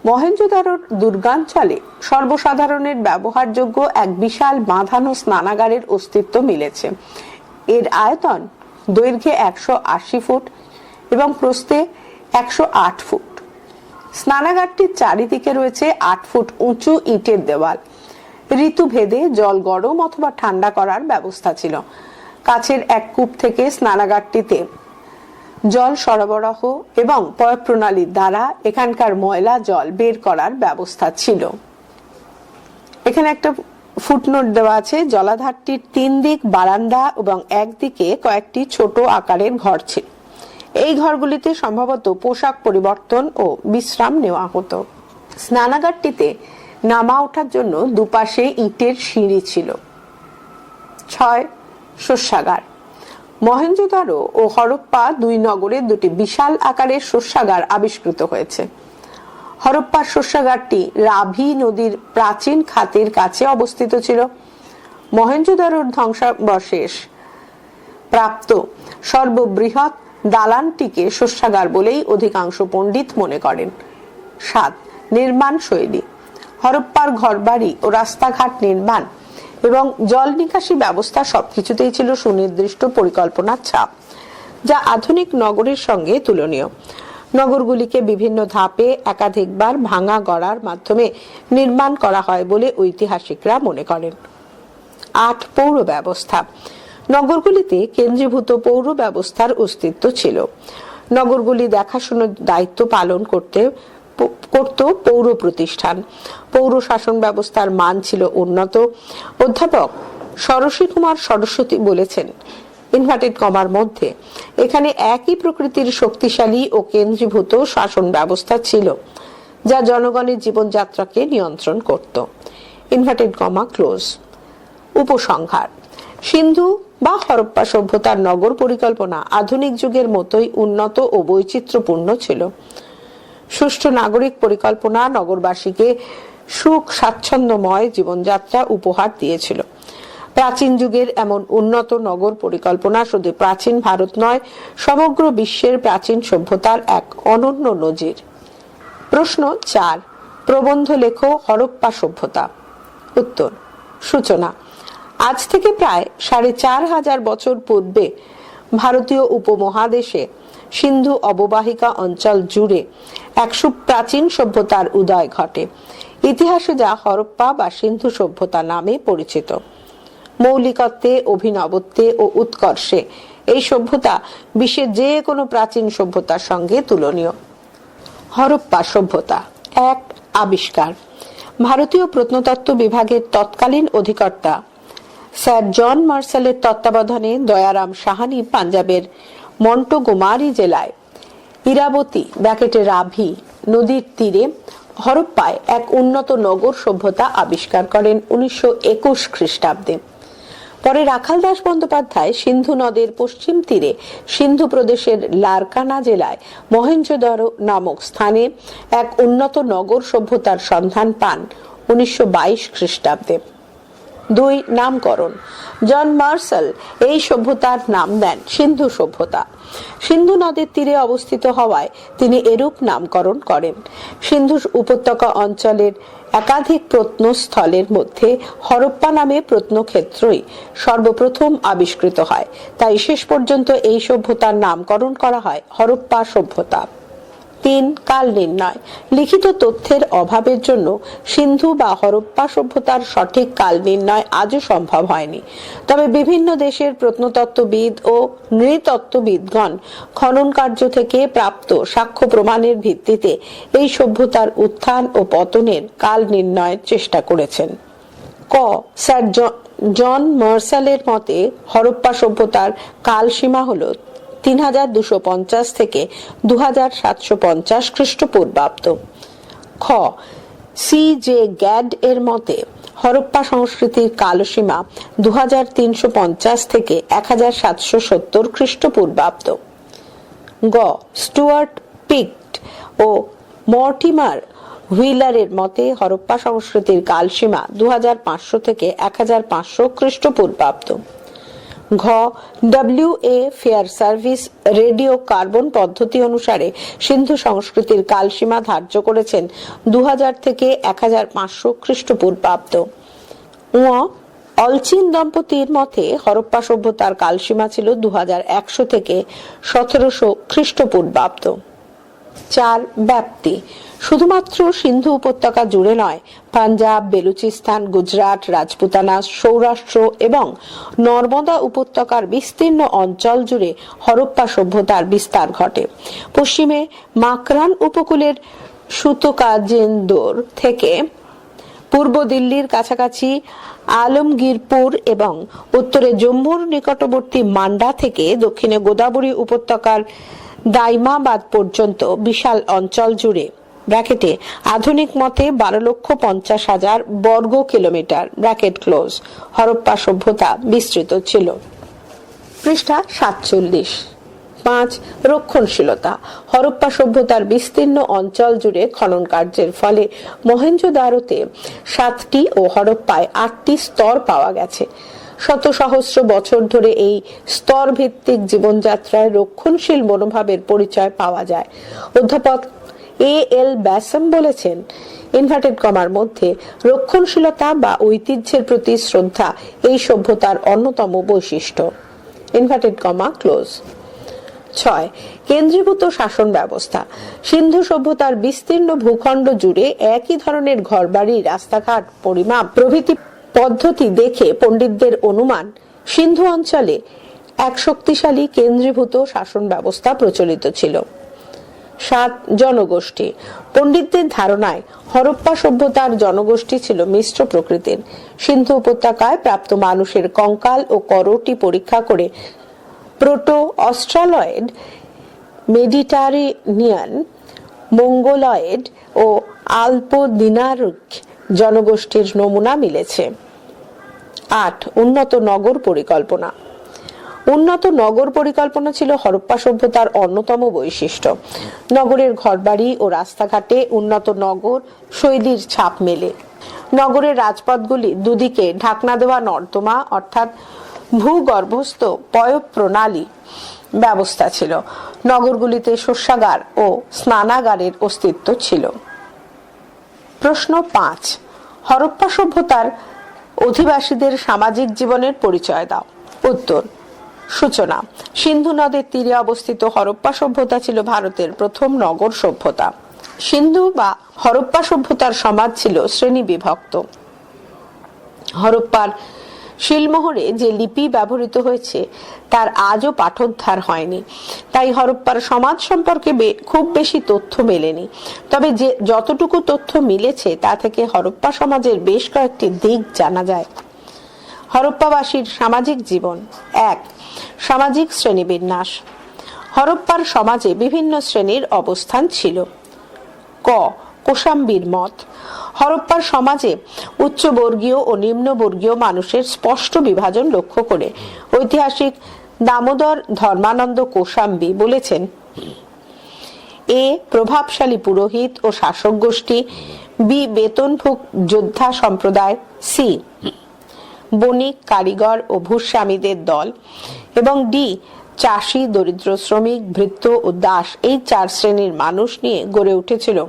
মহেঞ্জোদারোর দুর্গাঞ্চলে সর্বসাধারণের ব্যবহারযোগ্য এক বিশাল বাঁধানো স্নানাগারের অস্তিত্ব মিলেছে। এর আয়তন দৈর্ঘ্যে 180 ফুট এবং প্রস্থে 108 ফুট। স্নানাগারটির চারিদিকে রয়েছে 8 ফুট উঁচু ইটের দেওয়াল। ঋতু ভেদে জল গরম অথবা ঠান্ডা করার ব্যবস্থা ছিল। কাছের এক কূপ থেকে স্নানাগারটিতে জল সরবরাহ এবং পয়ঃ প্রণালীর দ্বারা এখানকার ময়লা জল বের করার ব্যবস্থা ছিল। এখানে একটা ফুটনোট দেওয়া আছে। জলাধারটির 3 দিক বারান্দা এবং একদিকে কয়েকটি ছোট আকারের ঘর ছিল। এই ঘরগুলিতে সম্ভবত পোশাক পরিবর্তন ও বিশ্রাম নেওয়া হতো। স্নানাগারটিতে নামা ওঠার জন্য দুপাশে ইটের সিঁড়ি ছিল। 6. শস্যাগার। মহেঞ্জোদারো ও হরপ্পা 2 নগরে 2টি বিশাল আকারের শস্যাগার আবিষ্কৃত হয়েছে। হরপ্পার শস্যাগারটি রাভি নদীর প্রাচীন খাতের কাছে অবস্থিত ছিল। মহেঞ্জোদারোর ধ্বংসাবশেষ প্রাপ্ত সর্ববৃহৎ দালানটিকে শস্যাগার বলেই অধিকাংশ পণ্ডিত মনে করেন। 7. নির্মাণ শৈলী। হরপ্পার ঘরবাড়ি ও রাস্তাঘাট নির্মাণ এবং জল নিকাশি ব্যবস্থা সবকিছুতেই ছিল সুনির্দিষ্ট পরিকল্পনার ছাপ, যা আধুনিক নগরের সঙ্গে তুলনীয়। নগরগুলিকে বিভিন্ন ধাপে একাধিকবার ভাঙা গড়ার মাধ্যমে নির্মাণ করা হয় বলে ঐতিহাসিকরা মনে করেন। 8. পৌর ব্যবস্থা। নগরগুলিতে কেন্দ্রীভূত পৌর ব্যবস্থার অস্তিত্ব ছিল। নগরগুলি দেখাশোনার দায়িত্ব পালন করত পৌর প্রতিষ্ঠান। পৌর শাসন ব্যবস্থার মান ছিল উন্নত। অধ্যাপক সরস্বী কুমার সরস্বতী বলেছেন, ইনভার্টেড কমার মধ্যে, এখানে একই প্রকৃতির শক্তিশালী ও কেন্দ্রীভূত শাসন ব্যবস্থা ছিল যা জনগণের জীবনযাত্রাকে নিয়ন্ত্রণ করত। Inverted comma close. উপসংহার। সিন্ধু বা হরপ্পা সভ্যতার নগর পরিকল্পনা আধুনিক যুগের মতোই উন্নত ও বৈচিত্র্যপূর্ণ ছিল। সুষ্ঠু নাগরিক পরিকল্পনা নগরবাসীকে সুখ স্বাচ্ছন্দ্যময় জীবনযাত্রা উপহার দিয়েছিল। প্রাচীন যুগের এমন উন্নত নগর পরিকল্পনা শুধু প্রাচীন ভারত নয়, সমগ্র বিশ্বের প্রাচীন সভ্যতার এক অনন্য নজির। প্রশ্ন 4, প্রবন্ধ লেখো হরপ্পা সভ্যতা। উত্তর, সূচনা। আজ থেকে প্রায় 4500 বছর পূর্বে ভারতীয় উপমহাদেশে সিন্ধু অববাহিকা অঞ্চল জুড়ে এক সুপ্রাচীন সভ্যতার উদয় ঘটে। ইতিহাসে যা হরপ্পা বা সিন্ধু সভ্যতা নামে পরিচিত। মৌলিকত্বে, অভিনবত্বে ও উৎকর্ষে এই সভ্যতা বিশ্বের যে কোনো প্রাচীন সভ্যতার সঙ্গে তুলনীয়। হরপ্পা সভ্যতা। 1, আবিষ্কার। ভারতীয় প্রত্নতত্ত্ব বিভাগের তৎকালীন অধিকর্তা স্যার জন মার্শালের তত্ত্বাবধানে দয়ারাম সাহানি পাঞ্জাবের মন্টোগোমারি জেলায় ইরাবতী রাভি নদীর তীরে হরপ্পায় এক উন্নত নগর সভ্যতা আবিষ্কার করেন 1921 খ্রিস্টাব্দে। পরে রাখাল দাস বন্দ্যোপাধ্যায় সিন্ধু নদের পশ্চিম তীরে সিন্ধু প্রদেশের লারকানা জেলায় মহেঞ্জোদারো নামক স্থানে এক উন্নত নগর সভ্যতার সন্ধান পান 1922 খ্রিস্টাব্দে। 2, নামকরণ। জন মার্শাল এই সভ্যতার নাম দেন সিন্ধু সভ্যতা। সিন্ধু নদের তীরে অবস্থিত হওয়ায় তিনি এরূপ নামকরণ করেন। সিন্ধু উপত্যকা অঞ্চলের একাধিক প্রত্নস্থলের মধ্যে হরপ্পা নামে প্রত্নক্ষেত্রই সর্বপ্রথম আবিষ্কৃত হয়, তাই শেষ পর্যন্ত এই সভ্যতার নামকরণ করা হয় হরপ্পা সভ্যতা। 3, কাল নির্ণয়। লিখিত তথ্যের অভাবের জন্য সিন্ধু বা হরপ্পা সভ্যতার সঠিক কাল নির্ণয় আজও সম্ভব হয়নি। তবে বিভিন্ন দেশের প্রত্নতত্ত্ববিদ ও নৃতত্ত্ববিদগণ খনন কার্য থেকে প্রাপ্ত সাক্ষ্য প্রমাণের ভিত্তিতে এই সভ্যতার উত্থান ও পতনের কাল নির্ণয়ের চেষ্টা করেছেন। ক, স্যার জন মার্শালের মতে হরপ্পা সভ্যতার কালসীমা হলো 3250 থেকে 2750 খ্রিস্টপূর্বাব্দ। খ, সি জে গ্যাড এর মতে হরপ্পা সংস্কৃতির কালসীমা 2350 থেকে 1770 খ্রিস্টপূর্বাব্দ। গ, স্টুয়ার্ট পিক্ট ও মর্টিমার হুইলারের মতে হরপ্পা সংস্কৃতির কালসীমা 2500 থেকে 1500 খ্রিস্টপূর্বাব্দ। ঘ, W A. Fair service radio carbon পদ্ধতি অনুসারে সিন্ধু সংস্কৃতির কালসীমা ধার্য করেছেন 2000 থেকে 1500 খ্রিস্টপূর্বাব্দ। অলচিন দম্পতির মতে হরপ্পা সভ্যতার কালসীমা ছিল 2100 থেকে 1700 খ্রিস্টপূর্বাব্দ। 4, ব্যাপ্তি। শুধুমাত্র সিন্ধু উপত্যকা জুড়ে নয়, পাঞ্জাব, বেলুচিস্তান, গুজরাট, রাজপুতানা, সৌরাষ্ট্র এবং নর্মদা উপত্যকার বিস্তীর্ণ অঞ্চল জুড়ে হরপ্পা সভ্যতার বিস্তার ঘটে। পশ্চিমে মাকরান উপকূলের সুতকাজেন্দর থেকে পূর্ব দিল্লির কাছাকাছি আলমগীরপুর এবং উত্তরে জম্মুর নিকটবর্তী মান্ডা থেকে দক্ষিণে গোদাবরী উপত্যকার দাইমাবাদ পর্যন্ত বিশাল অঞ্চল জুড়ে ব্র্যাকেটে আধুনিক মতে 12,50,000 বর্গ কিলোমিটার ব্র্যাকেট ক্লোজ হরপ্পা সভ্যতা বিস্তৃত ছিল। পৃষ্ঠা 47। 5, রক্ষণশীলতা। হরপ্পা সভ্যতার বিস্তীর্ণ অঞ্চল জুড়ে খনন কার্যের ফলে মহেঞ্জোদারোতে 7টি ও হরপ্পায় 8টি স্তর পাওয়া গেছে। শত সহস্র বছর ধরে এই স্তর ভিত্তিক জীবনযাত্রায় রক্ষণশীল মনোভাবের পরিচয় পাওয়া যায়। অধ্যাপক এ.এল. ব্যাসাম বলেছেন, ইনভার্টেড কমার মধ্যে রক্ষণশীলতা বা ঐতিহ্যের প্রতি শ্রদ্ধা এই সভ্যতার অন্যতম বৈশিষ্ট্য। Inverted comma close. 6, কেন্দ্রীভূত শাসন ব্যবস্থা। সিন্ধু সভ্যতার বিস্তীর্ণ ভূখণ্ড জুড়ে একই ধরনের ঘরবাড়ি, রাস্তাঘাট, পরিমাপ প্রভৃতি পদ্ধতি দেখে পণ্ডিতদের অনুমান সিন্ধু অঞ্চলে এক শক্তিশালী কেন্দ্রীভূত শাসন ব্যবস্থা প্রচলিত ছিল। 7, জনগোষ্ঠী। পণ্ডিতদের ধারণায় হরপ্পা সভ্যতার জনগোষ্ঠী ছিল মিশ্র প্রকৃতির। সিন্ধু উপত্যকায় প্রাপ্ত মানুষের কঙ্কাল ও করোটি পরীক্ষা করে প্রোটো অস্ট্রালয়েড, মেডিটারেনিয়ান, মঙ্গোলয়েড ও আল্পদিনারিক জনগোষ্ঠীর নমুনা মিলেছে। 8, উন্নত নগর পরিকল্পনা। উন্নত নগর পরিকল্পনা ছিল হরপ্পা সভ্যতার অন্যতম বৈশিষ্ট্য। নগরের ঘরবাড়ি ও রাস্তাঘাটে উন্নত নগর শৈলীর ছাপ মেলে। নগরের রাজপথগুলি দুদিকে ঢাকনা দেওয়া নর্দমা অর্থাৎ ভূগর্ভস্থ পয়ঃপ্রণালী ব্যবস্থা ছিল। নগরগুলিতে শস্যাগার ও স্নানাগারের অস্তিত্ব ছিল। প্রশ্ন 5, হরপ্পা সভ্যতার অধিবাসীদের সামাজিক জীবনের পরিচয় দাও। উত্তর, সূচনা। সিন্ধু নদের তীরে অবস্থিত হরপ্পা সভ্যতা ছিল ভারতের প্রথম নগর সভ্যতা। সিন্ধু বা হরপ্পা সভ্যতার সমাজ ছিল শ্রেণী বিভক্ত। হরপ্পার শিলমোহরে যে লিপি ব্যবহৃত হয়েছে তার আজও পাঠোদ্ধার হয়নি, তাই হরপ্পার সমাজ সম্পর্কে খুব বেশি তথ্য মেলেনি। তবে যে যতটুকু তথ্য মিলেছে তা থেকে হরপ্পা সমাজের বেশ কয়েকটি দিক জানা যায়। হরপ্পাবাসীর সামাজিক জীবন। 1. সামাজিক শ্রেণীবিন্যাস। হরপ্পার সমাজে বিভিন্ন শ্রেণীর অবস্থান ছিল। ক. কোশাম্বীর মত। হরপ্পার সমাজে উচ্চবর্গীয় ও নিম্নবর্গীয় মানুষের স্পষ্ট বিভাজন লক্ষ্য করে ঐতিহাসিক দামোদর ধর্মানন্দ কোশাম্বী বলেছেন, এ. প্রভাবশালী পুরোহিত ও শাসক গোষ্ঠী, বি. বেতনভুক যোদ্ধা সম্প্রদায়, সি. বণিক, কারিগর ও ভূস্বামীদের দল এবং ডি. চাষি, দরিদ্র শ্রমিক, ভৃত্য ও দাস, এই 4 শ্রেণীর মানুষ নিয়ে গড়ে উঠেছিল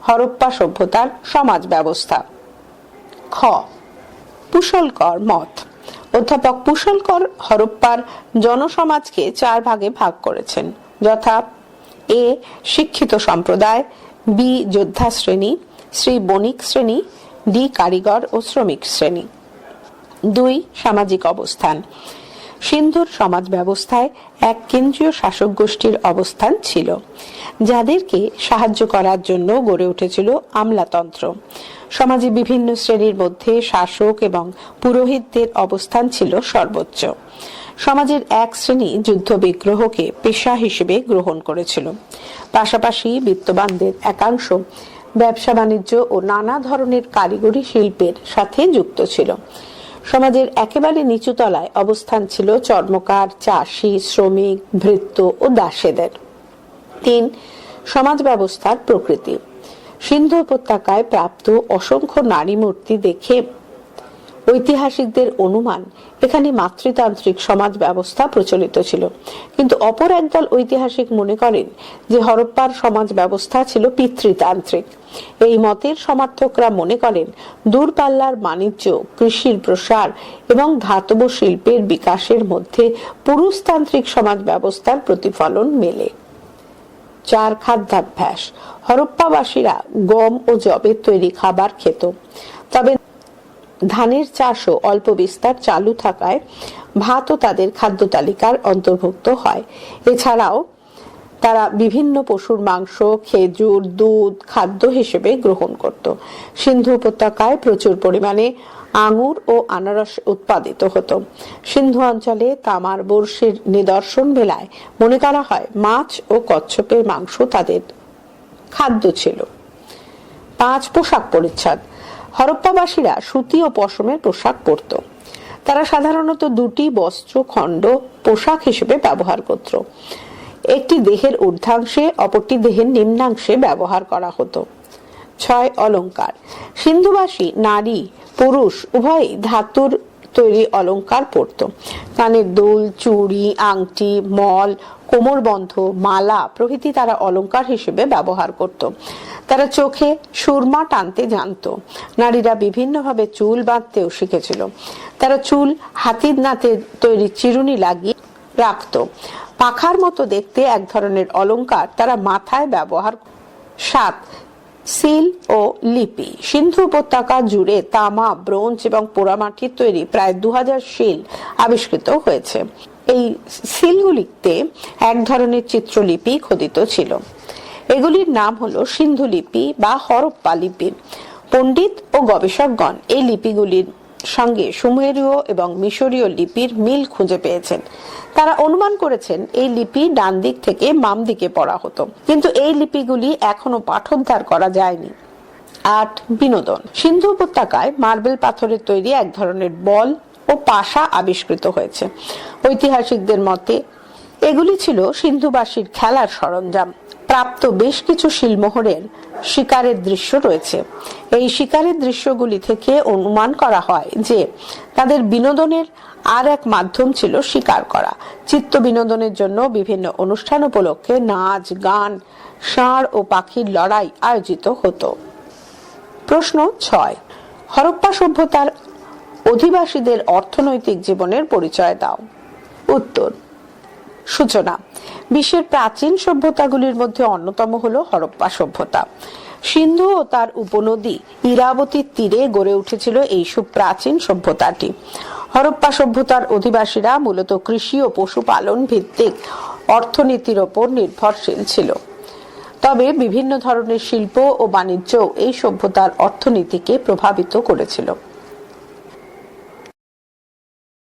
হরপ্পা সভ্যতার সমাজ ব্যবস্থা। খ. পুশলকর মত। অধ্যাপক পুশলকর হরপ্পার জনসমাজকে 4 ভাগে ভাগ করেছেন, যথা এ. শিক্ষিত সম্প্রদায়, বি. যোদ্ধা শ্রেণী, সি. বণিক শ্রেণী, ডি. কারিগর ও শ্রমিক শ্রেণী। 2. সামাজিক অবস্থান। সিন্ধুর সমাজ ব্যবস্থায় এক কেন্দ্রীয় শাসক গোষ্ঠীর অবস্থান ছিল, যাদেরকে সাহায্য করার জন্য গড়ে উঠেছিল আমলাতন্ত্র। সমাজে বিভিন্ন শ্রেণীর মধ্যে শাসক এবং পুরোহিতদের অবস্থান ছিল সর্বোচ্চ। সমাজের এক শ্রেণী যুদ্ধ বিগ্রহকে পেশা হিসেবে গ্রহণ করেছিল। পাশাপাশি বিত্তবানদের একাংশ ব্যবসা বাণিজ্য ও নানা ধরনের কারিগরি শিল্পের সাথে যুক্ত ছিল। সমাজের একেবারে নিচু তলায় অবস্থান ছিল চর্মকার, চাষি, শ্রমিক, ভৃত্য ও দাসেদের। 3. সমাজ ব্যবস্থার প্রকৃতি। সিন্ধু উপত্যকায় প্রাপ্ত অসংখ্য নারী মূর্তি দেখে ঐতিহাসিকদের অনুমান এখানে মাতৃতান্ত্রিক সমাজ ব্যবস্থা প্রচলিত ছিল, কিন্তু অপর একদল ঐতিহাসিক মনে করেন যে হরপ্পার সমাজ ব্যবস্থা ছিল পিতৃতান্ত্রিক। এই মতের সমর্থকরা মনে করেন দূরপাল্লার বাণিজ্য, কৃষির প্রসার এবং ধাতব শিল্পের বিকাশের মধ্যে পুরুষতান্ত্রিক সমাজ ব্যবস্থার প্রতিফলন মেলে। 4. খাদ্যাভ্যাস। হরপ্পাবাসীরা গম ও যবের তৈরি খাবার খেত, তবে ধানের চাষও অল্প বিস্তার চালু থাকায় ভাতও তাদের খাদ্য তালিকার অন্তর্ভুক্ত হয়। এছাড়াও তারা বিভিন্ন পশুর মাংস, খেজুর, দুধ খাদ্য হিসেবে গ্রহণ করত। সিন্ধু উপত্যকায় প্রচুর পরিমাণে আঙুর ও আনারস উৎপাদিত হতো। সিন্ধু অঞ্চলে তামার বর্ষির নিদর্শন মেলায় মনে করা হয় মাছ ও কচ্ছপের মাংস তাদের খাদ্য ছিল। 5. পোশাক পরিচ্ছদ। হরপ্পাবাসীরা সুতি ও পশমের পোশাক পরত। তারা সাধারণত 2টি বস্ত্র খণ্ড পোশাক হিসেবে ব্যবহার করত। একটি দেহের ঊর্ধ্বাংশে, অপরটি দেহের নিম্নাংশে ব্যবহার করা হতো। 6. অলংকার। সিন্ধুবাসী নারী পুরুষ উভয়ই ধাতুর তৈরি অলংকার পরত। কানের দুল, চুড়ি, আংটি, মল, কোমরবন্ধ, মালা প্রভৃতি তারা অলংকার হিসেবে ব্যবহার করত। তারা চোখে সুরমা টানতে জানত। নারীরা বিভিন্নভাবে চুল বাঁধতেও শিখেছিল। তারা চুল হাতির দাঁতে তৈরি চিরুনি লাগিয়ে রাখত। পাখার মতো দেখতে এক ধরনের অলংকার তারা মাথায় ব্যবহার। 7. সিল ও লিপি। সিন্ধু উপত্যকা জুড়ে তামা, ব্রোঞ্জ এবং পোড়ামাটির তৈরি প্রায় 2000 শিল আবিষ্কৃত হয়েছে। এই সিলগুলিতে এক ধরনের চিত্রলিপি খোদিত ছিল। এগুলির নাম হলো সিন্ধু লিপি বা হরপ্পা লিপি। পণ্ডিত ও গবেষকগণ এই লিপিগুলির সঙ্গে সুমেরীয় এবং মিশরীয় লিপির মিল খুঁজে পেয়েছেন। তারা অনুমান করেছেন এই লিপি ডান দিক থেকে বাম দিকে পড়া হতো, কিন্তু এই লিপিগুলি এখনো পাঠোদ্ধার করা যায়নি। 8. বিনোদন। সিন্ধু উপত্যকায় মার্বেল পাথরের তৈরি এক ধরনের বল ও পাশা আবিষ্কৃত হয়েছে। ঐতিহাসিকদের মতে এগুলি ছিল সিন্ধুবাসীর খেলার সরঞ্জাম। প্রাপ্ত বেশ কিছু শিলমোহরের শিকারের দৃশ্য রয়েছে। এই শিকারের দৃশ্যগুলি থেকে অনুমান করা হয় যে তাদের বিনোদনের আর এক মাধ্যম ছিল শিকার করা। চিত্ত বিনোদনের জন্য বিভিন্ন অনুষ্ঠান উপলক্ষে নাচ, গান, ষাঁড় ও পাখির লড়াই আয়োজিত হতো। প্রশ্ন 6, হরপ্পা সভ্যতার অধিবাসীদের অর্থনৈতিক জীবনের পরিচয় দাও। উত্তর, সূচনা। বিশ্বের প্রাচীন সভ্যতাগুলির মধ্যে অন্যতম হলো হরপ্পা সভ্যতা। সিন্ধু ও তার উপনদী ইরাবতীর তীরে গড়ে উঠেছিল এই সুপ্রাচীন সভ্যতাটি। হরপ্পা সভ্যতার অধিবাসীরা মূলত কৃষি ও পশুপালন ভিত্তিক অর্থনীতির ওপর নির্ভরশীল ছিল। তবে বিভিন্ন ধরনের শিল্প ও বাণিজ্য এই সভ্যতার অর্থনীতিকে প্রভাবিত করেছিল।